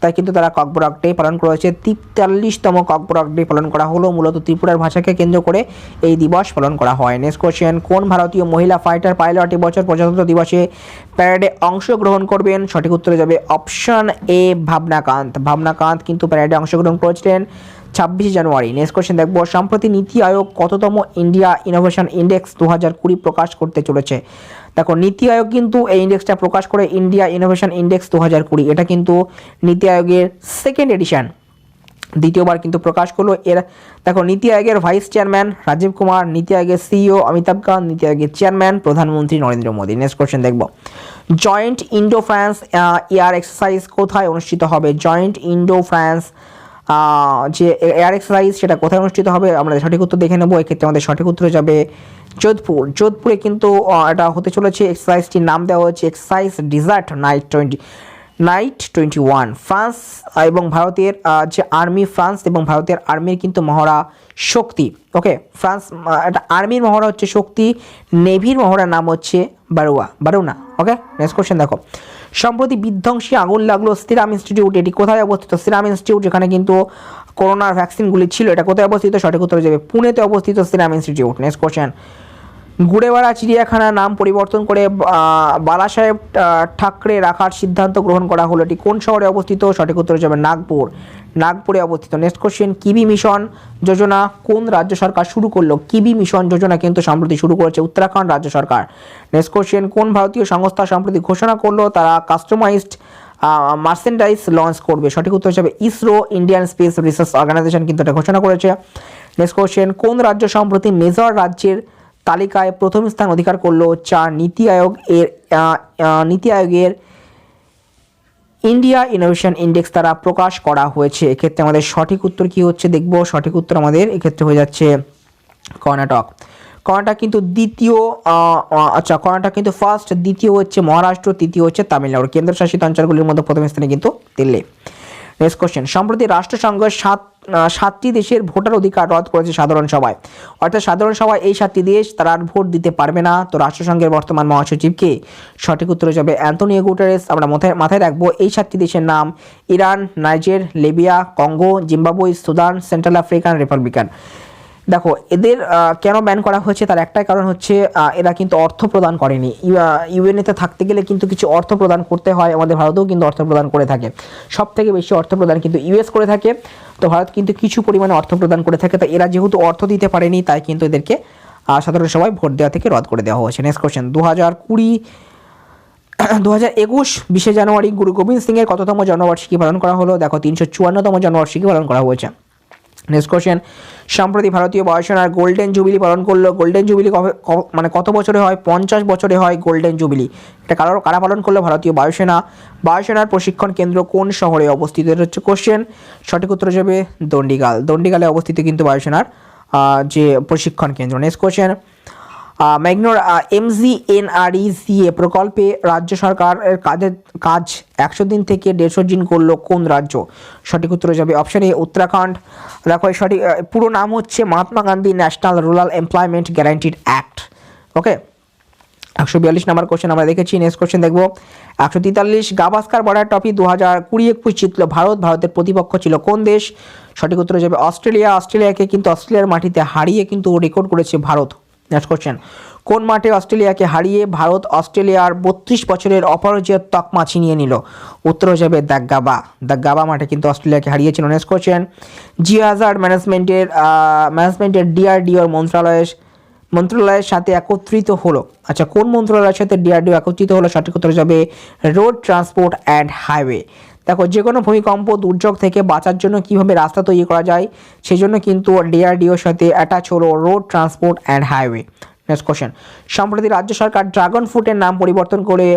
তাই কিন্তু তারা ককবরক ডে পালন করেছে। 43তম ককবরক ডে পালন করা হলো, মূলত ত্রিপুরার ভাষাকে কেন্দ্র করে এই দিবস পালন করা হয়। নেক্সট কোশ্চেন, কোন ভারতীয় মহিলা ফাইটার পাইলট এবছর প্রজাতন্ত্র দিবসে প্যারেডে অংশগ্রহণ করবেন? সঠিক উত্তরে যাবে অপশন এ ভাবনাকান্ত কিন্তু প্যারেডে অংশগ্রহণ করেছিলেন 26 জানুয়ারি। নেক্সট কোশ্চেন দেখবো, সম্প্রতি নীতি আয়োগ কততম ইন্ডিয়া ইনোভেশন ইন্ডেক্স 2020 প্রকাশ করতে চলেছে? দেখো নীতি আয়োগ কিন্তু এই ইন্ডেক্সটা প্রকাশ করে ইন্ডিয়া ইনোভেশন ইন্ডেক্স 2020, এটা কিন্তু নীতি আয়োগের সেকেন্ড এডিশন। দ্বিতীয়বার কিন্তু প্রকাশ করলো। এর দেখো নীতি আয়োগের ভাইস চেয়ারম্যান রাজীব কুমার, নীতি আয়োগের সিইও অমিতাভ কান্ত, নীতি আয়োগের চেয়ারম্যান প্রধানমন্ত্রী নরেন্দ্র মোদী। নেক্সট কোশ্চেন দেখব, joint Indo France air exercise কোথায় অনুষ্ঠিত হবে? জয়েন্ট ইন্ডো ফ্রান্স যে এয়ার এক্সারসাইজ সেটা কোথায় অনুষ্ঠিত হবে? আমরা সঠিক উত্তর দেখে নেবো। এক্ষেত্রে আমাদের সঠিক উত্তর যাবে যোধপুর। যোধপুরে কিন্তু এটা হতে চলেছে। এক্সারসাইজটির নাম দেওয়া হচ্ছে এক্সারসাইজ ডিজার্ট নাইট 21। ফ্রান্স এবং ভারতের যে আর্মি, ফ্রান্স এবং ভারতের আর্মির কিন্তু মহড়া শক্তি। ওকে, ফ্রান্স এটা আর্মির মহড়া হচ্ছে শক্তি, নেভির মহড়ার নাম হচ্ছে বারুনা। ওকে, নেক্সট কোশ্চেন দেখো, সম্প্রতি বিধ্বংসী আগুন লাগলো সিরাম ইনস্টিটিউট, এটি কোথায় অবস্থিত? সিরাম ইনস্টিটিউট যেখানে কিন্তু করোনার ভ্যাকসিনগুলি ছিল, এটা কোথায় অবস্থিত? সঠিক উত্তর যাবে পুনেতে অবস্থিত সিরাম ইনস্টিটিউট। নেক্সট কোশ্চেন, গুড়েবাড়া চিড়িয়াখানার নাম পরিবর্তন করে বালাসাহেব ঠাকরে রাখার সিদ্ধান্ত গ্রহণ করা হলো, এটি কোন শহরে অবস্থিত? সঠিক উত্তর যাবে নাগপুরে অবস্থিত। নেক্সট কোশ্চেন, কিবি মিশন যোজনা কোন রাজ্য সরকার শুরু করলো? কিবি মিশন যোজনা কিন্তু সম্প্রতি শুরু করেছে উত্তরাখণ্ড রাজ্য সরকার। নেক্সট কোশ্চেন, কোন ভারতীয় সংস্থা সম্প্রতি ঘোষণা করলো তারা কাস্টমাইজড মার্চেন্ডাইজ লঞ্চ করবে? সঠিক উত্তর হিসাবে ISRO, Indian space research organisation কিন্তু এটা ঘোষণা করেছে। নেক্সট কোশ্চেন, কোন রাজ্য সম্প্রতি মেজর রাজ্যের তালিকায় প্রথম স্থান অধিকার করলো? নীতি আয়োগের ইন্ডিয়া ইনোভেশন ইন্ডেক্স দ্বারা প্রকাশ করা হয়েছে। এক্ষেত্রে আমাদের সঠিক উত্তর কি হচ্ছে দেখব। সঠিক উত্তর আমাদের এক্ষেত্রে হয়ে যাচ্ছে কর্ণাটক কিন্তু দ্বিতীয়। কর্ণাটক কিন্তু ফার্স্ট, দ্বিতীয় হচ্ছে মহারাষ্ট্র, তৃতীয় হচ্ছে তামিলনাড়ু। কেন্দ্রশাসিত অঞ্চলগুলির মধ্যে প্রথম স্থানে কিন্তু দিল্লি। নেক্সট কোশ্চেন, সম্প্রতি রাষ্ট্রসংঘ সাতটি দেশের ভোটার অধিকার রদ করেছে সাধারণ সভায়, অর্থাৎ সাধারণ সভায় এই 7টি দেশ তারা আর ভোট দিতে পারবে না। তো রাষ্ট্রসংঘের বর্তমান মহাসচিবকে? সঠিক উত্তর যাবে অ্যান্তোনিও গুটেরেস। আমরা মাথায় রাখবো এই 7টি দেশের নাম Iran, Niger, Libya, Congo, Zimbabwe, Sudan, Central African Republican. দেখো এদের কেন ব্যান করা হয়েছে তার একটাই কারণ হচ্ছে এরা কিন্তু অর্থ প্রদান করেনি। ইউএনএতে থাকতে গেলে কিন্তু কিছু অর্থ প্রদান করতে হয়, আমাদের ভারতেও কিন্তু অর্থ প্রদান করে থাকে। সব থেকে বেশি অর্থ প্রদান কিন্তু ইউএস করে থাকে, তো ভারত কিন্তু কিছু পরিমাণে অর্থ প্রদান করে থাকে। তো এরা যেহেতু অর্থ দিতে পারেনি তাই কিন্তু এদেরকে সাধারণ সভায় ভোট দেওয়া থেকে রদ করে দেওয়া হয়েছে। নেক্সট কোশ্চেন, 2021 20শে জানুয়ারি গুরু গোবিন্দ সিংয়ের কততম জন্মবার্ষিকী পালন করা হলো? দেখো 354তম জন্মবার্ষিকী পালন করা হয়েছে। নেক্সট কোশ্চেন, সম্প্রতি ভারতীয় বায়ুসেনার গোল্ডেন জুবিলি পালন করলো। গোল্ডেন জুবিলি মানে কত বছরে হয়? 50 বছরে হয় গোল্ডেন জুবিলি। এটা কারা পালন করলো? ভারতীয় বায়ুসেনার প্রশিক্ষণ কেন্দ্র কোন শহরে অবস্থিত? এটা হচ্ছে কোশ্চেন। সঠিক উত্তর যাবে দণ্ডিগালে অবস্থিত কিন্তু বায়ুসেনার যে প্রশিক্ষণ কেন্দ্র। নেক্সট কোশ্চেন, ম্যাগনোর MGNREGA প্রকল্পে রাজ্য সরকারের কাজ 100 দিন থেকে 150 দিন করলো কোন রাজ্য? সঠিক উত্তর যাবে অপশন এ উত্তরাখণ্ড। দেখো সঠিক পুরো নাম হচ্ছে Mahatma Gandhi national rural employment guaranteed act. Okay, 142 নম্বর কোশ্চেন আমরা দেখেছি। নেক্সট কোশ্চেন দেখবো 143, গাভাস্কার বর্ডার ট্রফি 2020-21 জিতল ভারতের প্রতিপক্ষ ছিল কোন দেশ? সঠিক উত্তর যাবে অস্ট্রেলিয়াকে কিন্তু অস্ট্রেলিয়ার মাটিতে হারিয়ে কিন্তু রেকর্ড করেছে ভারত। নেক্সট কোশ্চেন, কোন মাঠে অস্ট্রেলিয়াকে হারিয়ে ভারত অস্ট্রেলিয়ার 32 বছরের অপরাজেয় তকমা ছিনিয়ে নিল? উত্তর হয়ে যাবে দ্য গাবা মাঠে কিন্তু অস্ট্রেলিয়াকে হারিয়েছিল। নেক্সট কোশ্চেন, জিও হ্যাজার্ড ম্যানেজমেন্টের ডিআরডিওর মন্ত্রণালয়ের সাথে একত্রিত হলো। আচ্ছা, কোন মন্ত্রণালয়ের সাথে ডিআরডিও একত্রিত হলো? সঠিক উত্তর যাবে রোড ট্রান্সপোর্ট অ্যান্ড হাইওয়ে। দেখো যে কোনো ভূমিকম্প দুর্যোগ থেকে বাঁচার জন্য কিভাবে রাস্তা তৈরি করা যায় সেই জন্য কিন্তু ডিআরডিওর সাথে অ্যাটাচ হলো road transport and highway. Next question, সম্প্রতি রাজ্য সরকার ড্রাগন ফ্রুটের নাম পরিবর্তন করে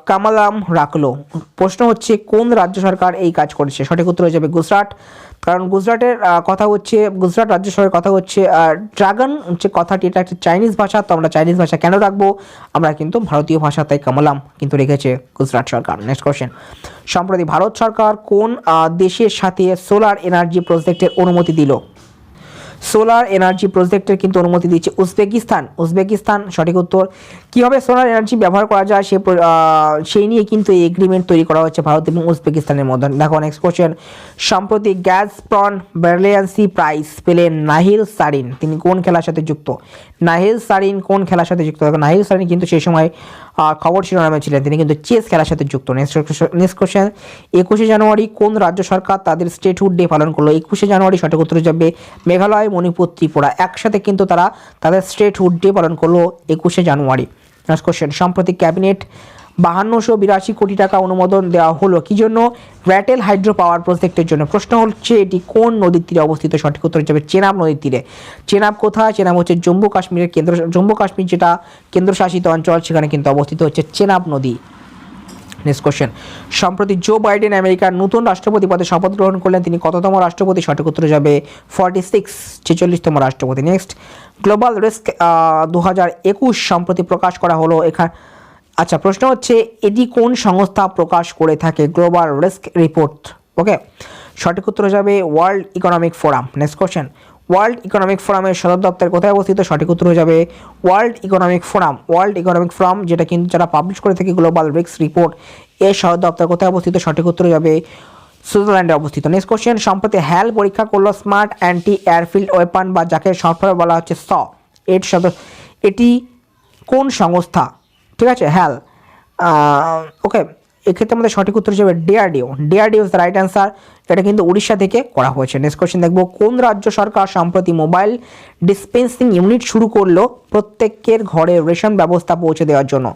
কামালাম রাখলো। প্রশ্ন হচ্ছে কোন রাজ্য সরকার এই কাজ করেছে? সঠিক উত্তর হয়ে যাবে গুজরাট। কারণ গুজরাট রাজ্য সরকারের কথা হচ্ছে ড্রাগন হচ্ছে কথাটি, এটা একটা চাইনিজ ভাষা, তো আমরা চাইনিজ ভাষা কেন রাখবো? আমরা কিন্তু ভারতীয় ভাষা তাই কামালাম কিন্তু রেখেছে গুজরাট সরকার। নেক্সট কোশ্চেন, সম্প্রতি ভারত সরকার কোন দেশের সাথে সোলার এনার্জি প্রজেক্টের অনুমতি দিল? সোলার এনার্জি প্রজেক্টের কিন্তু অনুমতি দিচ্ছে উজবেকিস্তান। সঠিক উত্তর। কীভাবে সোলার এনার্জি ব্যবহার করা যায় সেই নিয়ে কিন্তু এই এগ্রিমেন্ট তৈরি করা হচ্ছে ভারত এবং উজবেকিস্তানের মধ্যে। দেখো নেক্সট কোশ্চেন, সম্প্রতি গ্যাজপ্রম ব্রিলিয়ান্সি প্রাইজ পেলেন নাহিল সারিন, তিনি কোন খেলার সাথে যুক্ত? দেখো নাহিল সারিন কিন্তু সেই সময় খবর শিরোনামে ছিলেন, তিনি কিন্তু চেস খেলার সাথে যুক্ত। নেক্সট কোশ্চেন, 21শে জানুয়ারি কোন রাজ্য সরকার তাদের স্টেটহুড ডে পালন করলো? 21শে জানুয়ারি। সঠিক উত্তর যাবে মেঘালয়, মণিপুর, ত্রিপুরা, একসাথে কিন্তু তারা তাদের স্টেটহুড ডে পালন করলো 21শে জানুয়ারি। নেক্সট কোশ্চেন, সম্প্রতি ক্যাবিনেট 5282 কোটি টাকা অনুমোদন দেওয়া হলো কি জন্য? র্যাটেল হাইড্রো পাওয়ার প্রজেক্টের জন্য। প্রশ্ন হচ্ছে এটি কোন নদীর তীরে অবস্থিত? সঠিক উত্তর হচ্ছে চেনাব নদীর তীরে। চেনাব কোথায়? চেনাব হচ্ছে জম্মু কাশ্মীরের জম্মু কাশ্মীর যেটা কেন্দ্রশাসিত অঞ্চল, সেখানে কিন্তু অবস্থিত হচ্ছে চেনাব নদী। নেক্সট কোশ্চেন, সম্প্রতি জো বাইডেন আমেরিকার নতুন রাষ্ট্রপতি পদে শপথ গ্রহণ করলেন, তিনি কততম রাষ্ট্রপতি? সঠিক উত্তর যাবে 46, 46তম রাষ্ট্রপতি। নেক্সট, গ্লোবাল রিস্ক 2021 সম্প্রতি প্রকাশ করা হলো এখানে। আচ্ছা, প্রশ্ন হচ্ছে এটি কোন সংস্থা প্রকাশ করে থাকে? Global risk report. ওকে, সঠিক উত্তর যাবে world economic forum. Next question, world economic ফোরামের সদর দপ্তর কোথায় অবস্থিত? সঠিক উত্তর হয়ে যাবে world economic forum. World economic forum যেটা কিন্তু যারা পাবলিশ করে থাকে গ্লোবাল রিস্ক রিপোর্ট, এর সদর দপ্তর কোথায় অবস্থিত? সঠিক উত্তর যাবে সুইজারল্যান্ডে অবস্থিত। নেক্সট কোশ্চেন, সম্প্রতি হ্যাল পরীক্ষা করলো স্মার্ট অ্যান্টি এয়ারফিল্ড ওয়েপন বা যাকে সফটওয়্যার বলা হচ্ছে এটি কোন সংস্থা? ঠিক আছে, হ্যাল। ওকে, এক্ষেত্রে আমাদের সঠিক উত্তর যাবে DRDO. DRDO is the right answer. এটা কিন্তু উড়িষ্যা থেকে করা হয়েছে। নেক্সট কোশ্চেন দেখবো, কোন রাজ্য সরকার সম্প্রতি মোবাইল ডিসপেন্সিং ইউনিট শুরু করলো প্রত্যেকের ঘরে রেশন ব্যবস্থা পৌঁছে দেওয়ার জন্য?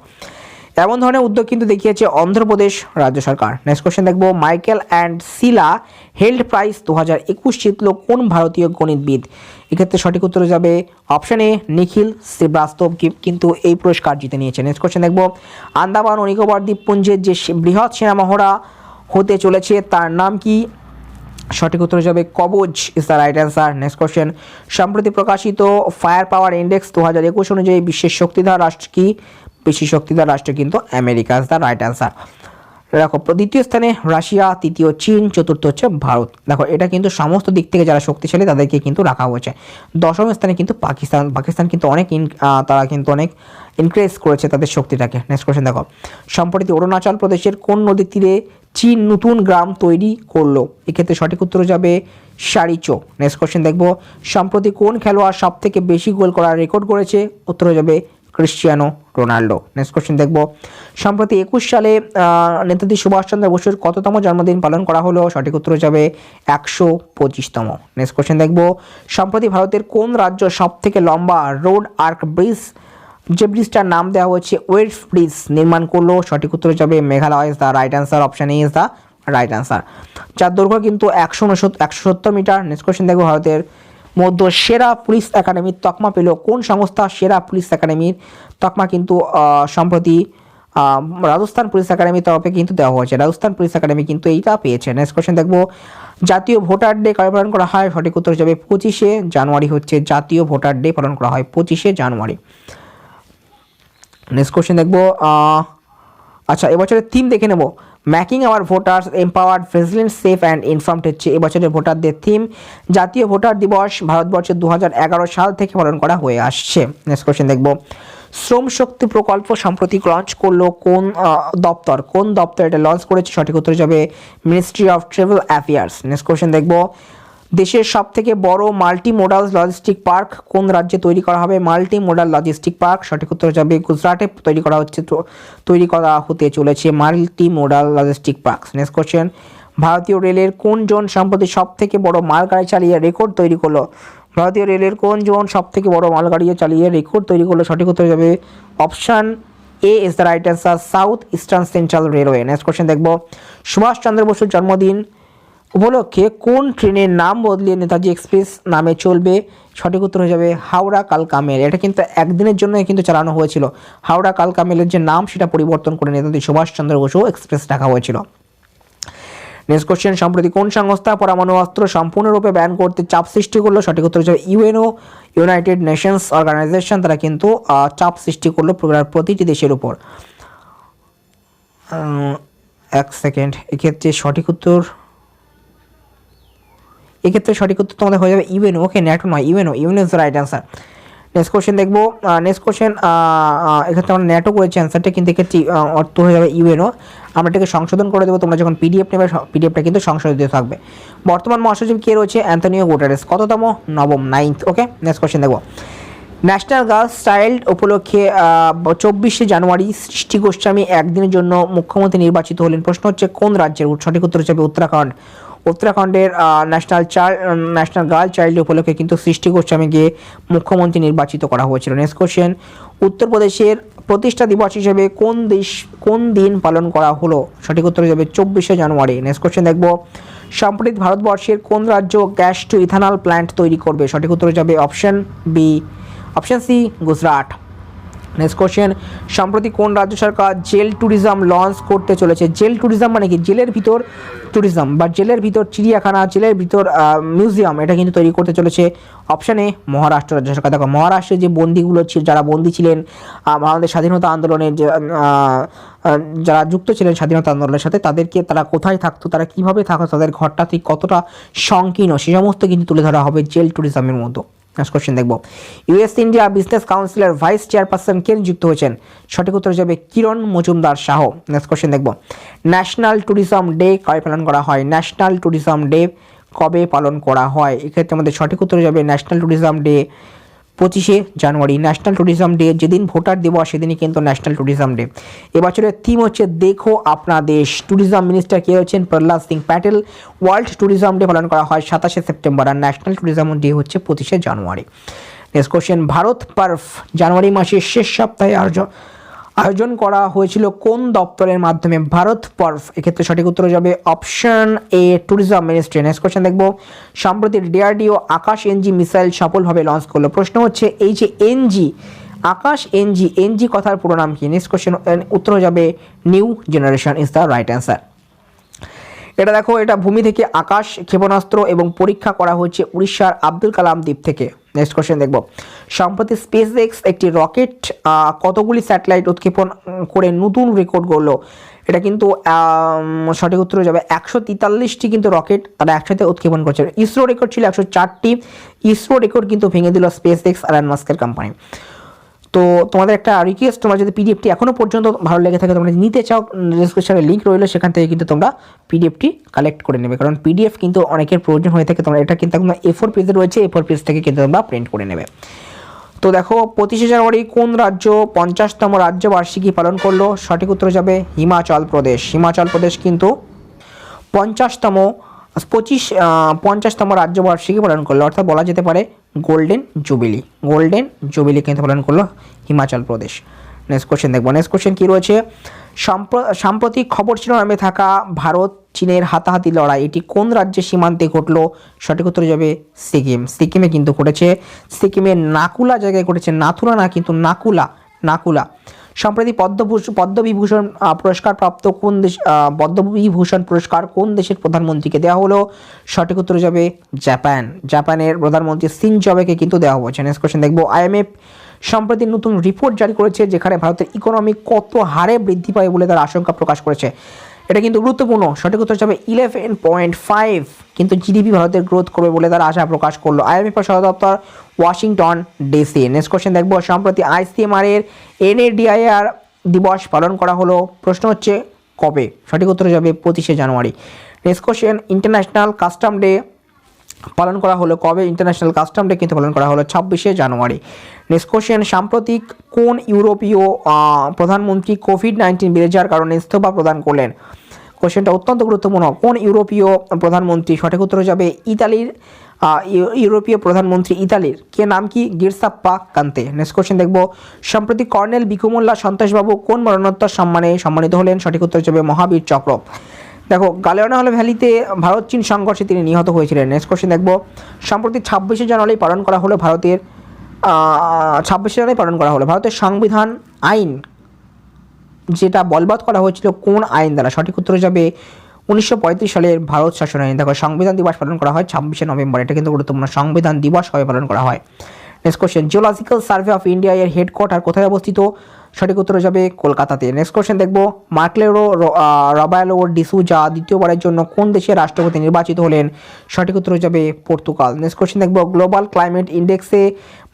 এমন ধরনের উদ্যোগ কিন্তু দেখিয়েছে অন্ধ্রপ্রদেশ রাজ্য সরকার। নেক্সট কোশ্চেন দেখবো, Michael and Shila held prize 2021 জিতল কোন ভারতীয় গণিতবিদ? এক্ষেত্রে সঠিক উত্তর যাবে অপশন এ নিখিল শ্রীবাস্তব, কিন্তু এই পুরস্কার জিতে নিয়েছে। নেক্সট কোশ্চেন দেখবো, আন্দামান ও নিকোবর দ্বীপপুঞ্জের যে বৃহৎ সেনা মহড়া হতে চলেছে তার নাম কি? সঠিক উত্তর যাবে কবচ is the right answer. Next question, সম্প্রতি প্রকাশিত ফায়ার পাওয়ার ইন্ডেক্স 2021 অনুযায়ী বিশ্বের শক্তিধর রাষ্ট্র কি? বেশি শক্তিধর রাষ্ট্র কিন্তু America is the right answer. দেখো, দ্বিতীয় স্থানে রাশিয়া, তৃতীয় চীন, চতুর্থ হচ্ছে ভারত। দেখো, এটা কিন্তু সমস্ত দিক থেকে যারা শক্তিশালী তাদেরকে কিন্তু রাখা হয়েছে। দশম স্থানে কিন্তু পাকিস্তান কিন্তু অনেক তারা কিন্তু অনেক ইনক্রিজ করেছে তাদের শক্তিটাকে। নেক্সট কোশ্চেন দেখো, সম্প্রতি অরুণাচল প্রদেশের কোন নদীর তীরে চীন নতুন গ্রাম তৈরি করলো? এক্ষেত্রে সঠিক উত্তর যাবে সারিচো। নেক্সট কোশ্চেন দেখবো, সম্প্রতি কোন খেলোয়াড় সব থেকে বেশি গোল করার রেকর্ড করেছে? উত্তর যাবে ক্রিশ্চিয়ানো রোনাল্ডো। নেক্সট কোশ্চেন দেখবো, সম্প্রতি 21 সালে নেতাজি সুভাষচন্দ্র বসুর কততম জন্মদিন পালন করা হলো? সঠিক উত্তর যাবে 125তম। নেক্সট কোশ্চেন দেখবো, সম্প্রতি ভারতের কোন রাজ্য সব থেকে লম্বা রোড আর্ক ব্রিজ, যে ব্রিজটার নাম দেওয়া হচ্ছে ওয়েট ব্রিজ, নির্মাণ করলো? সঠিক উত্তর যাবে Meghalaya is the right answer. Option A is the right answer. যার দৈর্ঘ্য কিন্তু 170 মিটার। নেক্সট কোশ্চেন দেখবো, ভারতের মধ্য সেরা পুলিশ একাডেমির তকমা পেল কোন সংস্থা? সেরা পুলিশ একাডেমির তকমা কিন্তু সম্প্রতি রাজস্থান পুলিশ একাডেমির তরফে কিন্তু দেওয়া হয়েছে। রাজস্থান পুলিশ একাডেমি কিন্তু এইটা পেয়েছে। নেক্সট কোশ্চেন দেখবো, জাতীয় ভোটার ডে কবে পালন করা হয়? সঠিক উত্তর যাবে 25শে জানুয়ারি হচ্ছে জাতীয় ভোটার ডে পালন করা হয় 25শে জানুয়ারি। নেক্সট কোশ্চেন দেখবো, আচ্ছা এবছরের থিম দেখে নেব। Making hour voters empowered, vigilant, safe and informed হচ্ছে এবছরের ভোটারদের থিম। জাতীয় ভোটার দিবস ভারতবর্ষে 2011 সাল থেকে পালন করা হয়ে আসছে। নেক্সট কোশ্চেন দেখব, শ্রম শক্তি প্রকল্প সাম্প্রতি লঞ্চ করলো কোন দপ্তর? কোন দপ্তর এটা লঞ্চ করেছে? সঠিক উত্তর যাবে ministry of travel affairs. Next question দেখব, দেশের সবথেকে বড় মাল্টি মোডাল লজিস্টিক পার্ক কোন রাজ্যে তৈরি করা হবে? মাল্টি মোডাল লজিস্টিক পার্ক সঠিক উত্তর যাবে গুজরাটে তৈরি করা হতে চলেছে multi modal logistic park. Next question, ভারতীয় রেলের কোন জোন সম্প্রতি সব থেকে বড় মালগাড়ি চালিয়ে রেকর্ড তৈরি করলো? ভারতীয় রেলের কোন জোন সব থেকে বড় মালগাড়ি চালিয়ে রেকর্ড তৈরি করলো? সঠিক উত্তর যাবে option A is the right answer, south eastern central railway. Next question দেখব, সুভাষচন্দ্র বসুর জন্মদিন উপলক্ষে কোন ট্রেনের নাম বদলিয়ে নেতাজি এক্সপ্রেস নামে চলবে? সঠিক উত্তর হয়ে যাবে হাওড়া কালকা মেল। এটা কিন্তু একদিনের জন্য কিন্তু চালানো হয়েছিল। হাওড়া কালকা মেলের যে নাম সেটা পরিবর্তন করে নেতাজি সুভাষচন্দ্র বসু এক্সপ্রেস রাখা হয়েছিল। নেক্সট কোশ্চেন, সম্প্রতি কোন সংস্থা পরমাণু অস্ত্র সম্পূর্ণরূপে ব্যান করতে চাপ সৃষ্টি করলো? সঠিক উত্তর হচ্ছে ইউএনও, ইউনাইটেড নেশনস অর্গানাইজেশন। তারা কিন্তু চাপ সৃষ্টি করলো প্রতিটি দেশের উপর। এক সেকেন্ড, এক্ষেত্রে সঠিক উত্তর তোমাদের হয়ে যাবে ইউএনও। ওকে, ন্যাটো নয়, UNO is the right answer. Next question দেখবো, এক্ষেত্রে আমরা ন্যাটো করেছি অ্যান্সারটা, কিন্তু এক্ষেত্রে অর্থ হয়ে যাবে ইউএনও। আমরা এটাকে সংশোধন করে দেবো, তোমরা যখন পিডিএফ নেবে পিডিএফটা কিন্তু সংশোধিত থাকবে। বর্তমান মহাসচিব কে রয়েছে? Antonio Guterres. কততম? নবম, 9th। ওকে, নেক্সট কোশ্চেন দেখবো, ন্যাশনাল গার্লস চাইল্ড উপলক্ষে 24শে জানুয়ারি সৃষ্টি গোস্বামী একদিনের জন্য মুখ্যমন্ত্রী নির্বাচিত হলেন। প্রশ্ন হচ্ছে কোন রাজ্যের? সঠিক উত্তর হিসেবে উত্তরাখণ্ড। উত্তরাখণ্ডের ন্যাশনাল গার্ল চাইল্ড উপলক্ষে কিন্তু সৃষ্টি গোস্বামীকে মুখ্যমন্ত্রী নির্বাচিত করা হয়েছিল। নেক্সট কোশ্চেন, উত্তরপ্রদেশের প্রতিষ্ঠা দিবস হিসেবে কোন দিন পালন করা হলো? সঠিক উত্তর যাবে 24শে জানুয়ারি। নেক্সট কোশ্চেন দেখব, সম্প্রতি ভারতবর্ষের কোন রাজ্য গ্যাস টু ইথানল প্ল্যান্ট তৈরি করবে? সঠিক উত্তর যাবে option C Gujarat. Next question, সম্প্রতি কোন রাজ্য সরকার জেল ট্যুরিজম লঞ্চ করতে চলেছে? জেল ট্যুরিজম মানে কি? জেলের ভিতর ট্যুরিজম বা জেলের ভিতর চিড়িয়াখানা, জেলের ভিতর মিউজিয়াম, এটা কিন্তু তৈরি করতে চলেছে। অপশানে মহারাষ্ট্র রাজ্য সরকার। দেখো মহারাষ্ট্রে যে বন্দিগুলো যারা বন্দী ছিলেন আমাদের স্বাধীনতা আন্দোলনের যারা যুক্ত ছিলেন স্বাধীনতা আন্দোলনের সাথে, তারা কোথায় থাকতো, তারা কীভাবে থাকতো, তাদের ঘরটা ঠিক কতটা সংকীর্ণ, সে সমস্ত কিন্তু তুলে ধরা হবে জেল ট্যুরিজমের মতো। নেক্সট কোশ্চেন দেখব, ইউএস ইন্ডিয়া বিজনেস কাউন্সিলের ভাইস চেয়ারপারসন কে নিযুক্ত হয়েছেন? সঠিক উত্তর যাবে কিরণ মজুমদার শাহ। নেক্সট কোশ্চেন দেখব, ন্যাশনাল ট্যুরিজম ডে কবে পালন করা হয়? ন্যাশনাল ট্যুরিজম ডে কবে পালন করা হয়? এক্ষেত্রে আমাদের সঠিক উত্তর যাবে ন্যাশনাল ট্যুরিজম ডে 25শে জানুয়ারি। ন্যাশনাল ট্যুরিজম ডে যেদিন ভোটার দিবস সেদিনই কিন্তু ন্যাশনাল ট্যুরিজম ডে। এবছরের থিম হচ্ছে দেখো আপনা দেশ। ট্যুরিজম মিনিস্টার কে হচ্ছেন? Prahlad Singh Patel. World tourism day পালন করা হয় 27শে সেপ্টেম্বর আর ন্যাশনাল ট্যুরিজম ডে হচ্ছে 25শে জানুয়ারি। নেক্সট কোশ্চেন, ভারত পার্ভ জানুয়ারি মাসের শেষ সপ্তাহে আয়োজন করা হয়েছিল কোন দপ্তরের মাধ্যমে? ভারত পার্ভ, এক্ষেত্রে সঠিক উত্তর যাবে অপশন এ ট্যুরিজম মিনিস্ট্রি। নেক্সট কোশ্চেন দেখব, সম্প্রতি ডিআরডিও আকাশ এনজি মিসাইল সফলভাবে লঞ্চ করলো। প্রশ্ন হচ্ছে এই যে এনজি, আকাশ এনজি কথার পুরো নাম কি? নেক্সট কোশ্চেন উত্তর যাবে new generation is the right answer. এটা দেখো, এটা ভূমি থেকে আকাশ ক্ষেপণাস্ত্র এবং পরীক্ষা করা হয়েছে উড়িষ্যার আব্দুল কালাম দ্বীপ থেকে। নেক্সট কোশ্চেন দেখব, সম্প্রতি স্পেস এক্স একটি রকেট কতগুলি স্যাটেলাইট উৎক্ষেপণ করে নতুন রেকর্ড গড়ল? এটা কিন্তু সঠিক উত্তর যাবে 143টি কিন্তু রকেট তারা একসাথে উৎক্ষেপণ করছে। ইসরো রেকর্ড ছিল 104টি। ইসরো রেকর্ড কিন্তু ভেঙে দিল স্পেস এক্স আর এলন মাস্কের কোম্পানি। তো তোমাদের একটা রিকোয়েস্ট, তোমরা যদি পিডিএফটি এখনও পর্যন্ত ভালো লেগে থাকে তোমরা নিতে চাও, ডিসক্রিপশনে লিঙ্ক রইলো, সেখান থেকে কিন্তু তোমরা পিডিএফটি কালেক্ট করে নেবে, কারণ পিডিএফ কিন্তু অনেকের প্রয়োজন হয়ে থাকে। তোমরা এটা কিন্তু একদম A4 পেজে রয়েছে, A4 পেজ থেকে কিন্তু তোমরা প্রিন্ট করে নেবে। তো দেখো 25শে জানুয়ারি কোন রাজ্য 50তম রাজ্যবার্ষিকী পালন করলো? সঠিক উত্তর যাবে হিমাচল প্রদেশ। হিমাচল প্রদেশ কিন্তু 50তম রাজ্যবার্ষিকী পালন করলো, অর্থাৎ বলা যেতে পারে গোল্ডেন জুবিলি কিন্তু পালন করলো হিমাচল প্রদেশ। নেক্সট কোশ্চেন দেখবো, নেক্সট কোশ্চেন কী রয়েছে, সাম্প্রতিক খবর শিরোনামে থাকা ভারত চীনের হাতাহাতি লড়াই এটি কোন রাজ্যের সীমান্তে ঘটলো? সঠিক উত্তর যাবে সিকিমে কিন্তু ঘটেছে। সিকিমের নাকুলা জায়গায় ঘটেছে, নাথুলা না কিন্তু নাকুলা। সম্প্রতি পদ্মবিভূষণ পুরস্কার প্রাপ্ত কোন দেশ পদ্মবিভূষণ পুরস্কার কোন দেশের প্রধানমন্ত্রীকে দেওয়া হলো? সঠিক উত্তর যাবে জাপানের প্রধানমন্ত্রী শিনজো আবেকে কিন্তু দেওয়া হয়েছে। নেক্সট কোশ্চেন দেখবো, আইএমএফ সম্প্রতি নতুন রিপোর্ট জারি করেছে যেখানে ভারতের ইকোনমি কত হারে বৃদ্ধি পাবে বলে তার আশঙ্কা প্রকাশ করেছে। এটা কিন্তু গুরুত্বপূর্ণ, সঠিক উত্তর যাবে 11.5 কিন্তু জিডিপি ভারতের গ্রোথ করবে বলে তারা আশা প্রকাশ করলো। আইএমএফের সদর দপ্তর ওয়াশিংটন ডিসি। নেক্সট কোশ্চেন দেখবো, সম্প্রতি আইসিএমআর এর NADIR দিবস পালন করা হলো। প্রশ্ন হচ্ছে কবে? সঠিক উত্তর যাবে 25শে January. Next question, international custom day পালন করা হলো কবে? ইন্টারন্যাশনাল কাস্টম ডে কিন্তু পালন করা হলো 26শে জানুয়ারি। নেক্সট কোশ্চেন, সাম্প্রতিক কোন ইউরোপীয় প্রধানমন্ত্রী কোভিড-19 বেড়ে যাওয়ার কারণে ইস্তফা প্রদান করলেন? কোশ্চেনটা অত্যন্ত গুরুত্বপূর্ণ। কোন ইউরোপীয় প্রধানমন্ত্রী? সঠিক উত্তর যাবে ইতালির ইউরোপীয় প্রধানমন্ত্রী ইতালির কে নাম কি? গিউসেপ্পে কন্তে। নেক্সট কোশ্চেন দেখবো, সম্প্রতি কর্নেল বিকুমুল্লাহ সন্তোষবাবু কোন মরণোত্তর সম্মানে সম্মানিত হলেন? সঠিক উত্তর যাবে মহাবীর চক্র। দেখো গালিয়ানওয়ালা ভ্যালিতে ভারত চীন সংঘর্ষে তিনি নিহত হয়েছিলেন। নেক্সট কোশ্চেন দেখবো, সম্প্রতি 26শে জানুয়ারি পালন করা হলো ভারতের সংবিধান আইন যেটা বলবৎ করা হয়েছিল কোন আইন দ্বারা? সঠিক উত্তর যাবে 1935 সালের ভারত শাসন আইন। দেখো সংবিধান দিবস পালন করা হয় 26শে নভেম্বর, এটা কিন্তু গুরুত্বপূর্ণ, সংবিধান দিবস কবে পালন করা হয়। Next question, geological survey of India এর হেডকোয়ার্টার কোথায় অবস্থিত? সঠিক উত্তর যাবে কলকাতাতে। নেক্সট কোশ্চেন দেখবো, মার্কেলো রবায়েলো ডিসুজা দ্বিতীয়বারের জন্য কোন দেশের রাষ্ট্রপতি নির্বাচিত হলেন? সঠিক উত্তর যাবে পর্তুগাল। নেক্সট কোশ্চেন দেখবো, গ্লোবাল ক্লাইমেট ইন্ডেক্সে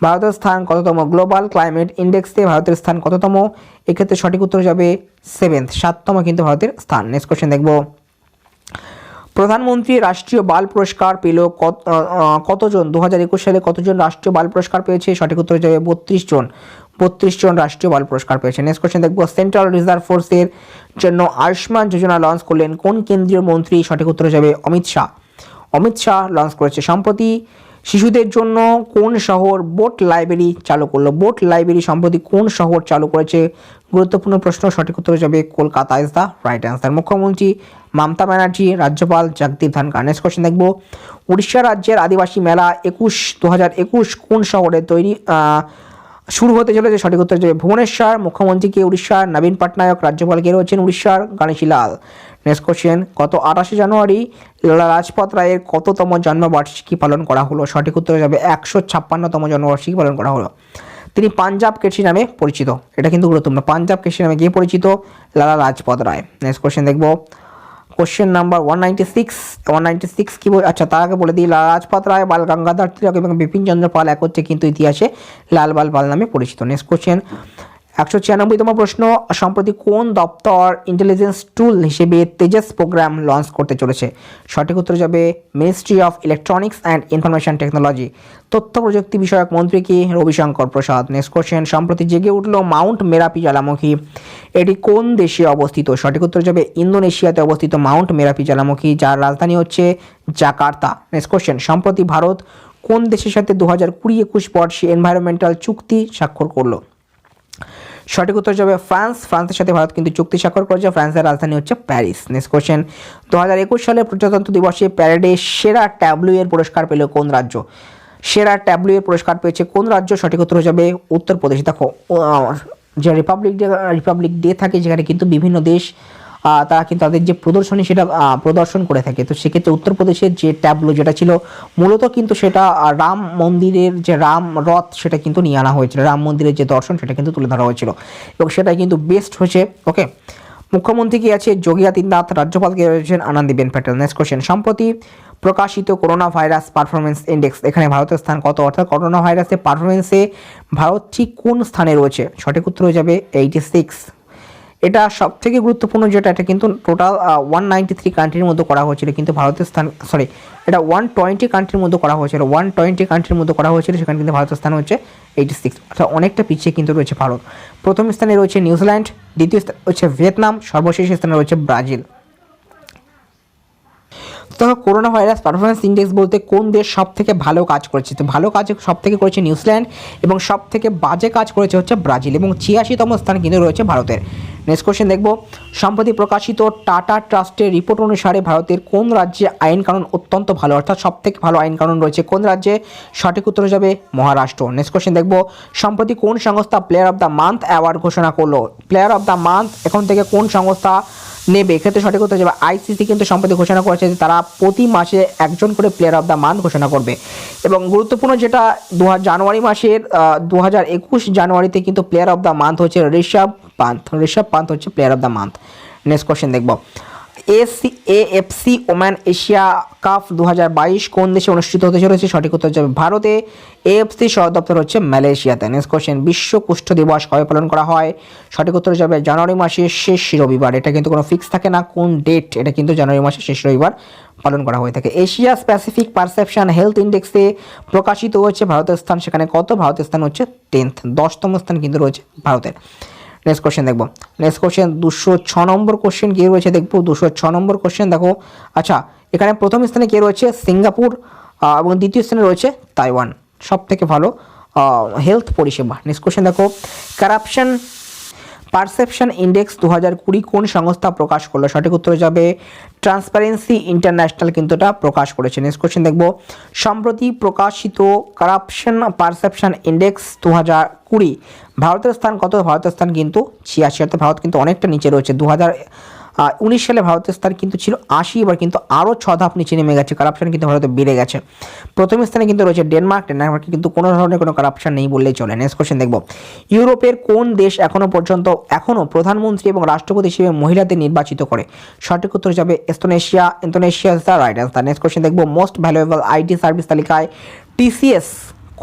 ভারতের স্থান কততম? ভারতের স্থান কততম? এক্ষেত্রে সঠিক উত্তর যাবে 7তম কিন্তু ভারতের স্থান। নেক্সট কোশ্চেন দেখবো, প্রধানমন্ত্রী রাষ্ট্রীয় বাল পুরস্কার পেল কতজন? 2021 সালে কতজন রাষ্ট্রীয় বাল পুরস্কার পেয়েছে? সঠিক উত্তর যাবে 32 জন রাষ্ট্রীয় বাল পুরস্কার পেয়েছে। নেক্সট কোশ্চেন দেখবো, সেন্ট্রাল রিজার্ভ ফোর্সের জন্য আয়ুষ্মান যোজনা লঞ্চ করলেন কোন কেন্দ্রীয় মন্ত্রী? সঠিক উত্তর যাবে অমিত শাহ লঞ্চ করেছে। সম্প্রতি শিশুদের জন্য কোন শহর বোট লাইব্রেরি চালু করলো? বোট লাইব্রেরি সম্প্রতি কোন শহর চালু করেছে? গুরুত্বপূর্ণ প্রশ্ন, সঠিক উত্তর যাবে Kolkata is the right answer. মুখ্যমন্ত্রী মমতা ব্যানার্জি, রাজ্যপাল জগদীপ ধনখড়। নেক্সট কোশ্চেন দেখবো, উড়িষ্যা রাজ্যের আদিবাসী মেলা 2021 কোন শহরে তৈরি শুরু হতে চলেছে? সঠিক উত্তর যাবে ভুবনেশ্বর। মুখ্যমন্ত্রীকে উড়িষ্যার নবীন পটনায়ক, রাজ্যপাল কে রয়েছেন উড়িষ্যার গণেশী লাল। নেক্সট কোশ্চেন, গত 28 জানুয়ারি লালা লাজপত রায়ের কততম জন্মবার্ষিকী পালন করা হলো? সঠিক উত্তর যাবে 156তম জন্মবার্ষিকী পালন করা হলো। তিনি পাঞ্জাব কেসরি নামে পরিচিত, এটা কিন্তু গুরুত্বপূর্ণ, পাঞ্জাব কেসরি নামে গিয়ে পরিচিত লালা লাজপত রায়। নেক্সট কোশ্চেন দেখবো, কোশ্চেন নাম্বার 196 কি আচ্ছা তার আগে বলে দিই, লালা লাজপত রায়, বাল গঙ্গাধর তিলক এবং বিপিন চন্দ্র পাল একত্রে কিন্তু ইতিহাসে লাল বাল পাল নামে পরিচিত। নেক্সট কোশ্চেন, 196তম প্রশ্ন, সম্প্রতি কোন দপ্তর ইন্টেলিজেন্স টুল হিসেবে তেজস প্রোগ্রাম লঞ্চ করতে চলেছে? সঠিক উত্তর যাবে ministry of electronics and information technology. তথ্য প্রযুক্তি বিষয়ক মন্ত্রী কি? রবিশঙ্কর প্রসাদ। নেক্সট কোশ্চেন, সম্প্রতি জেগে উঠল মাউন্ট মেরাপি জ্বালামুখী, এটি কোন দেশে অবস্থিত? সঠিক উত্তর যাবে ইন্দোনেশিয়াতে অবস্থিত মাউন্ট মেরাপি জ্বালামুখী, যার রাজধানী হচ্ছে জাকার্তা। নেক্সট কোশ্চেন, সম্প্রতি ভারত কোন দেশের সাথে 2020-21 বর্ষে এনভায়রনমেন্টাল চুক্তি স্বাক্ষর করলো? সঠিক উত্তর যাবে ফ্রান্স। ফ্রান্সের সাথে ভারত কিন্তু চুক্তি স্বাক্ষর করেছে, ফ্রান্সের রাজধানী হচ্ছে প্যারিস। নেক্সট কোশ্চেন, 2021 সালে প্রজাতন্ত্র দিবসে প্যারেডে সেরা ট্যাবলু এর পুরস্কার পেল কোন রাজ্য? সেরা ট্যাবলু এর পুরস্কার পেয়েছে কোন রাজ্য? সঠিক উত্তর যাবে উত্তরপ্রদেশ। দেখো যে রিপাবলিক ডে থাকে, যেখানে কিন্তু বিভিন্ন দেশ তারা কিন্তু তাদের যে প্রদর্শনী সেটা প্রদর্শন করে থাকে, তো সেক্ষেত্রে উত্তরপ্রদেশের যে ট্যাবলো যেটা ছিল মূলত কিন্তু সেটা রাম মন্দিরের যে রাম রথ সেটা কিন্তু নিয়ে আনা হয়েছিল, রাম মন্দিরের যে দর্শন সেটা কিন্তু তুলে ধরা হয়েছিল এবং সেটা কিন্তু বেস্ট হয়েছে। ওকে, মুখ্যমন্ত্রী কি আছে? যোগী আদিত্যনাথ। রাজ্যপালকে রয়েছেন আনন্দীবেন প্যাটেল। নেক্সট কোশ্চেন, সম্প্রতি প্রকাশিত করোনা ভাইরাস পারফরমেন্স ইন্ডেক্স, এখানে ভারতের স্থান কত? অর্থাৎ করোনা ভাইরাসের পারফরমেন্সে ভারত ঠিক কোন স্থানে রয়েছে? সঠিক উত্তর হয়ে যাবে 86। এটা সব থেকে গুরুত্বপূর্ণ যেটা, এটা কিন্তু টোটাল 193 কান্ট্রির মধ্যে করা হয়েছিল, কিন্তু ভারতের স্থান এটা 120 কান্ট্রির মধ্যে করা হয়েছিল, 120 কান্ট্রির মধ্যে করা হয়েছিল, সেখানে কিন্তু ভারতের স্থান হচ্ছে 86, অর্থাৎ অনেকটা পিছিয়ে কিন্তু রয়েছে ভারত। প্রথম স্থানে রয়েছে নিউজিল্যান্ড, দ্বিতীয় স্থানে রয়েছে ভিয়েতনাম, সর্বশেষ স্থানে রয়েছে ব্রাজিল। তো করোনা ভাইরাস পারফরমেন্স ইন্ডেক্স বলতে কোন দেশ সব থেকে ভালো কাজ করেছে? তো ভালো কাজ সব থেকে করেছে নিউজিল্যান্ড এবং সব থেকে বাজে কাজ করেছে হচ্ছে ব্রাজিল এবং 86তম স্থান কিন্তু রয়েছে ভারতের। নেক্সট কোশ্চেন দেখব, সম্প্রতি প্রকাশিত টাটা ট্রাস্টের রিপোর্ট অনুসারে ভারতের কোন রাজ্যে আইন কানুন অত্যন্ত ভালো, অর্থাৎ সব থেকে ভালো আইন কানুন রয়েছে কোন রাজ্যে? সঠিক উত্তর যাবে মহারাষ্ট্র। নেক্সট কোশ্চেন দেখব, সম্প্রতি কোন সংস্থা player of the month award ঘোষণা করলো? প্লেয়ার অফ দ্য মান্থ এখন থেকে কোন সংস্থা নেবে? এক্ষেত্রে সঠিক উত্তর যাবে আইসিসি কিন্তু সম্প্রতি ঘোষণা করেছে যে তারা প্রতি মাসে একজন করে প্লেয়ার অফ দ্য মান্থ ঘোষণা করবে। এবং গুরুত্বপূর্ণ যেটা, জানুয়ারি মাসের 2021 জানুয়ারিতে কিন্তু প্লেয়ার অফ দ্য মান্থ হচ্ছে ঋষভ পান্ত হচ্ছে player of the month. Next question দেখব, AFC ওম্যান এশিয়া কাপ 2022 কোন দেশে অনুষ্ঠিত হতে চলেছে? সঠিক উত্তর যাবে ভারতে। AFC সদর দপ্তর হচ্ছে মালয়েশিয়াতে। নেক্সট কোশ্চেন, বিশ্ব কুষ্ঠ দিবস কবে পালন করা হয়? সঠিক উত্তর যাবে জানুয়ারি মাসের শেষ রবিবার। এটা কিন্তু কোনো ফিক্স থাকে না কোন ডেট, এটা কিন্তু জানুয়ারি মাসের শেষ রবিবার পালন করা হয়ে থাকে। এশিয়া প্যাসিফিক পারসেপশন হেলথ ইন্ডেক্সে প্রকাশিত হচ্ছে ভারতের স্থান, সেখানে কত? ভারতের স্থান হচ্ছে 10th, 10তম স্থান কিন্তু রয়েছে ভারতের। নেক্সট কোশ্চেন দেখব, নেক্সট কোশ্চেন 206 নম্বর কোশ্চেন কে রয়েছে দেখবো। 206 নম্বর কোশ্চেন দেখো, আচ্ছা এখানে প্রথম স্থানে কে রয়েছে? সিঙ্গাপুর এবং দ্বিতীয় স্থানে রয়েছে তাইওয়ান, সব থেকে ভালো হেলথ পরিষেবা। নেক্সট কোশ্চেন দেখো, কারাপশন পারসেপশন ইন্ডেক্স 2020 কোন সংস্থা প্রকাশ করলো? সঠিক উত্তর যাবে ট্রান্সপারেন্সি ইন্টারন্যাশনাল কিন্তু এটা প্রকাশ করেছে। নেক্সট কোশ্চেন দেখব, সম্প্রতি প্রকাশিত কারাপশন পারসেপশন ইন্ডেক্স 2020 ভারতের স্থান কত? ভারতের স্থান কিন্তু 86, অর্থাৎ ভারত কিন্তু অনেকটা নিচে রয়েছে। 2019 সালে ভারতের স্থান কিন্তু ছিল 80, এবার কিন্তু আরও 6 ধাপ নিচে নেমে গেছে, কারাপশন কিন্তু ভারতে বেড়ে গেছে। প্রথম স্থানে কিন্তু রয়েছে ডেনমার্কে কিন্তু কোনো ধরনের কোনো কারাপশন নেই বললেই চলে। নেক্সট কোশ্চেন দেখব, ইউরোপের কোন দেশ এখনও প্রধানমন্ত্রী এবং রাষ্ট্রপতি হিসেবে মহিলাদের নির্বাচিত করে? সঠিক উত্তর যাবে Indonesia is the right answer. Next question দেখব, মোস্ট ভ্যালুয়েবল আইটি সার্ভিস তালিকায় TCS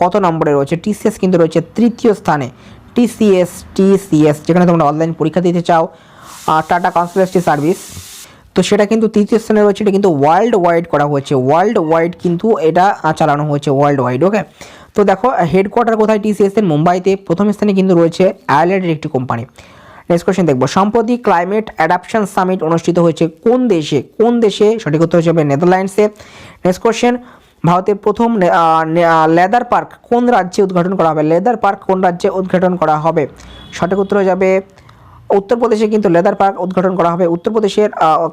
কত নম্বরে রয়েছে? TCS কিন্তু রয়েছে 3য় স্থানে। TCS যেখানে তোমরা অনলাইন পরীক্ষা দিতে চাও, টাটা কনসালটেন্সি সার্ভিস, তো সেটা কিন্তু 3য় স্থানে রয়েছে। এটা কিন্তু ওয়ার্ল্ড ওয়াইড করা হয়েছে, ওয়ার্ল্ড ওয়াইড কিন্তু এটা চালানো হয়েছে ওয়ার্ল্ড ওয়াইড। ওকে, তো দেখো হেডকোয়ার্টার কোথায়? TCS এর মুম্বাইতে। প্রথম স্থানে কিন্তু রয়েছে আয়ারল্যান্ডের একটি কোম্পানি। নেক্সট কোশ্চেন দেখবো, সম্প্রতি ক্লাইমেট অ্যাডাপশন সামিট অনুষ্ঠিত হয়েছে কোন দেশে? সঠিক উত্তর হিসেবে নেদারল্যান্ডসে। নেক্সট কোশ্চেন, ভারতের প্রথম লেদার পার্ক কোন রাজ্যে উদ্ঘাটন করা হবে? লেদার পার্ক কোন রাজ্যে উদ্ঘাটন করা হবে? সঠিক উত্তর হয়ে যাবে উত্তরপ্রদেশে কিন্তু লেদার পার্ক উদ্ঘাটন করা হবে। উত্তরপ্রদেশের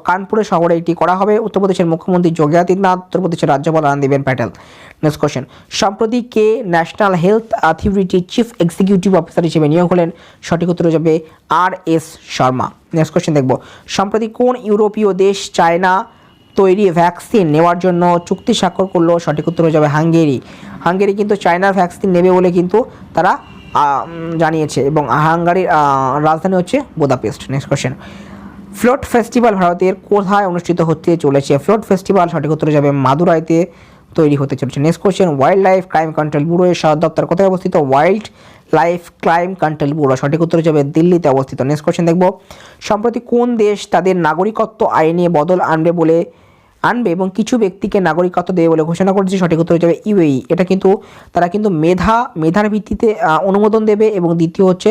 কানপুরের শহরে এটি করা হবে। উত্তরপ্রদেশের মুখ্যমন্ত্রী যোগী আদিত্যনাথ, উত্তরপ্রদেশের রাজ্যপাল আনন্দিবেন প্যাটেল। নেক্সট কোশ্চেন, সম্প্রতি কে ন্যাশনাল হেলথ অথরিটির চিফ এক্সিকিউটিভ অফিসার হিসেবে নিয়োগ হলেন? সঠিক উত্তর হয়ে যাবে আর.এস. শর্মা। নেক্সট কোশ্চেন দেখব, সম্প্রতি কোন ইউরোপীয় দেশ চায়না তৈরি ভ্যাকসিন নেওয়ার জন্য চুক্তি স্বাক্ষর করলো? সঠিক উত্তর হয়ে যাবে হাঙ্গেরি। হাঙ্গেরি কিন্তু চায়নার ভ্যাকসিন নেবে বলে কিন্তু তারা জানিয়েছে, এবং হাঙ্গারির রাজধানী হচ্ছে Budapest. Next question, float festival ভারতের কোথায় অনুষ্ঠিত হতে চলেছে? ফ্লোট ফেস্টিভ্যাল সঠিক উত্তর হয়ে যাবে মাদুরাইতে তৈরি হতে চলেছে। Next question, wild life crime control bureau এর সদর দপ্তর কোথায় অবস্থিত? Wild life crime control bureau সঠিক উত্তর হয়ে যাবে দিল্লিতে অবস্থিত। নেক্সট কোশ্চেন দেখব, সম্প্রতি কোন দেশ তাদের নাগরিকত্ব আইনে বদল আনবে এবং কিছু ব্যক্তিকে নাগরিকত্ব দেবে বলে ঘোষণা করেছে? সঠিক উত্তর হয়ে যাবে ইউএই। এটা কিন্তু তারা কিন্তু মেধার ভিত্তিতে অনুমোদন দেবে, এবং দ্বিতীয় হচ্ছে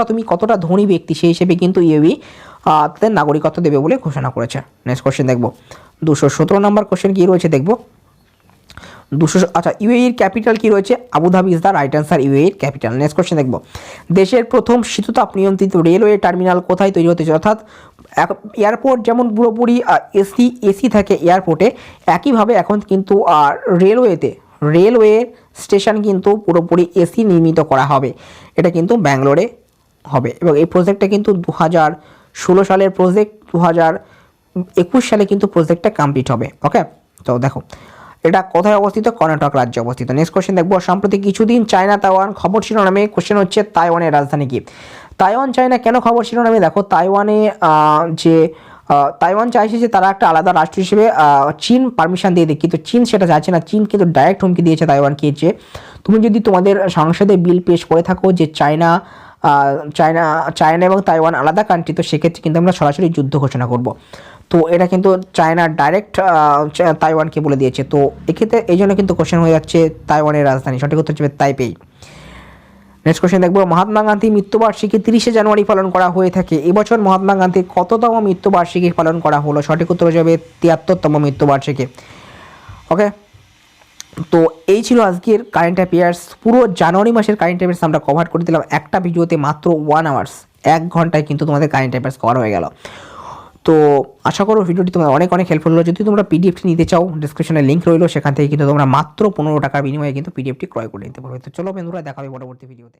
তুমি কতটা ধনী ব্যক্তি সেই হিসেবে কিন্তু ইউএই তাদের নাগরিকত্ব দেবে বলে ঘোষণা করেছে। নেক্সট কোশ্চেন দেখব, 217 নম্বর কোশ্চেন কী রয়েছে দেখব। ইউএইর ক্যাপিটাল কি রয়েছে? Abu Dhabi is the right answer, ইউএইর ক্যাপিটাল। নেক্সট কোশ্চেন দেখব, দেশের প্রথম শীততাপ নিয়ন্ত্রিত রেলওয়ে টার্মিনাল কোথায় তৈরি হতে চলেছে? অর্থাৎ এয়ারপোর্ট যেমন পুরোপুরি এসি থাকে এয়ারপোর্টে, একইভাবে এখন কিন্তু রেলওয়ে স্টেশন কিন্তু পুরোপুরি এসি নির্মিত করা হবে। এটা কিন্তু ব্যাঙ্গালোরে হবে, এবং এই প্রজেক্টটা কিন্তু 2016 সালের প্রজেক্ট, 2021 সালে কিন্তু প্রজেক্টটা কমপ্লিট হবে। ওকে, তো দেখো এটা কোথায় অবস্থিত? কর্ণাটক রাজ্যে অবস্থিত। নেক্সট কোশ্চেন দেখবো, সম্প্রতি কিছুদিন চায়না তাইওয়ান খবর শিরোনামে। কোশ্চেন হচ্ছে তাইওয়ানের রাজধানী কি? তাইওয়ান চায়না কেন খবর শিরোনামে? দেখো তাইওয়ান চাইছে যে তারা একটা আলাদা রাষ্ট্র হিসেবে চীন পারমিশন দিয়ে দেয়, কিন্তু চীন সেটা চাইছে না। চীন কিন্তু ডাইরেক্ট হুমকি দিয়েছে তাইওয়ানকে যে তুমি যদি তোমাদের সংসদে বিল পেশ করে থাকো যে চায়না এবং তাইওয়ান আলাদা কান্ট্রি, তো সেক্ষেত্রে কিন্তু আমরা সরাসরি যুদ্ধ ঘোষণা করব। তো এটা কিন্তু চায়না ডাইরেক্ট তাইওয়ানকে বলে দিয়েছে। তো এক্ষেত্রে এই জন্য কিন্তু কোশ্চেন হয়ে যাচ্ছে তাইওয়ানের রাজধানী, সঠিক উত্তর হচ্ছে তাইপেই। নেক্সট কোশ্চেন দেখবো, মহাত্মা গান্ধীর মৃত্যুবার্ষিকী 30শে জানুয়ারি পালন করা হয়ে থাকে। এবছর মহাত্মা গান্ধীর কততম মৃত্যুবার্ষিকী পালন করা হলো? সঠিক উত্তর হয়ে যাবে 73তম মৃত্যুবার্ষিকী। ওকে, তো এই ছিল আজকের কারেন্ট অ্যাফেয়ার্স। পুরো জানুয়ারি মাসের কারেন্ট অ্যাফেয়ার্স আমরা কভার করে দিলাম একটা ভিডিওতে, মাত্র 1 আওয়ার্স, 1 ঘন্টায় কিন্তু তোমাদের কারেন্ট অ্যাফেয়ার্স কভার হয়ে গেল। তো আশা করো ভিডিওটি তোমাদের অনেক হেল্পফুল হলো। যদি তোমরা পিডিএফটি নিতে চাও, ডিসক্রিপশনে লিঙ্ক রইলো, সেখান থেকে কিন্তু তোমরা মাত্র 15 টাকার বিনিময়ে কিন্তু পিডিএফটি ক্রয় করে নিতে পারবে। তো চলো বন্ধুরা, দেখা হবে পরবর্তী ভিডিওতে।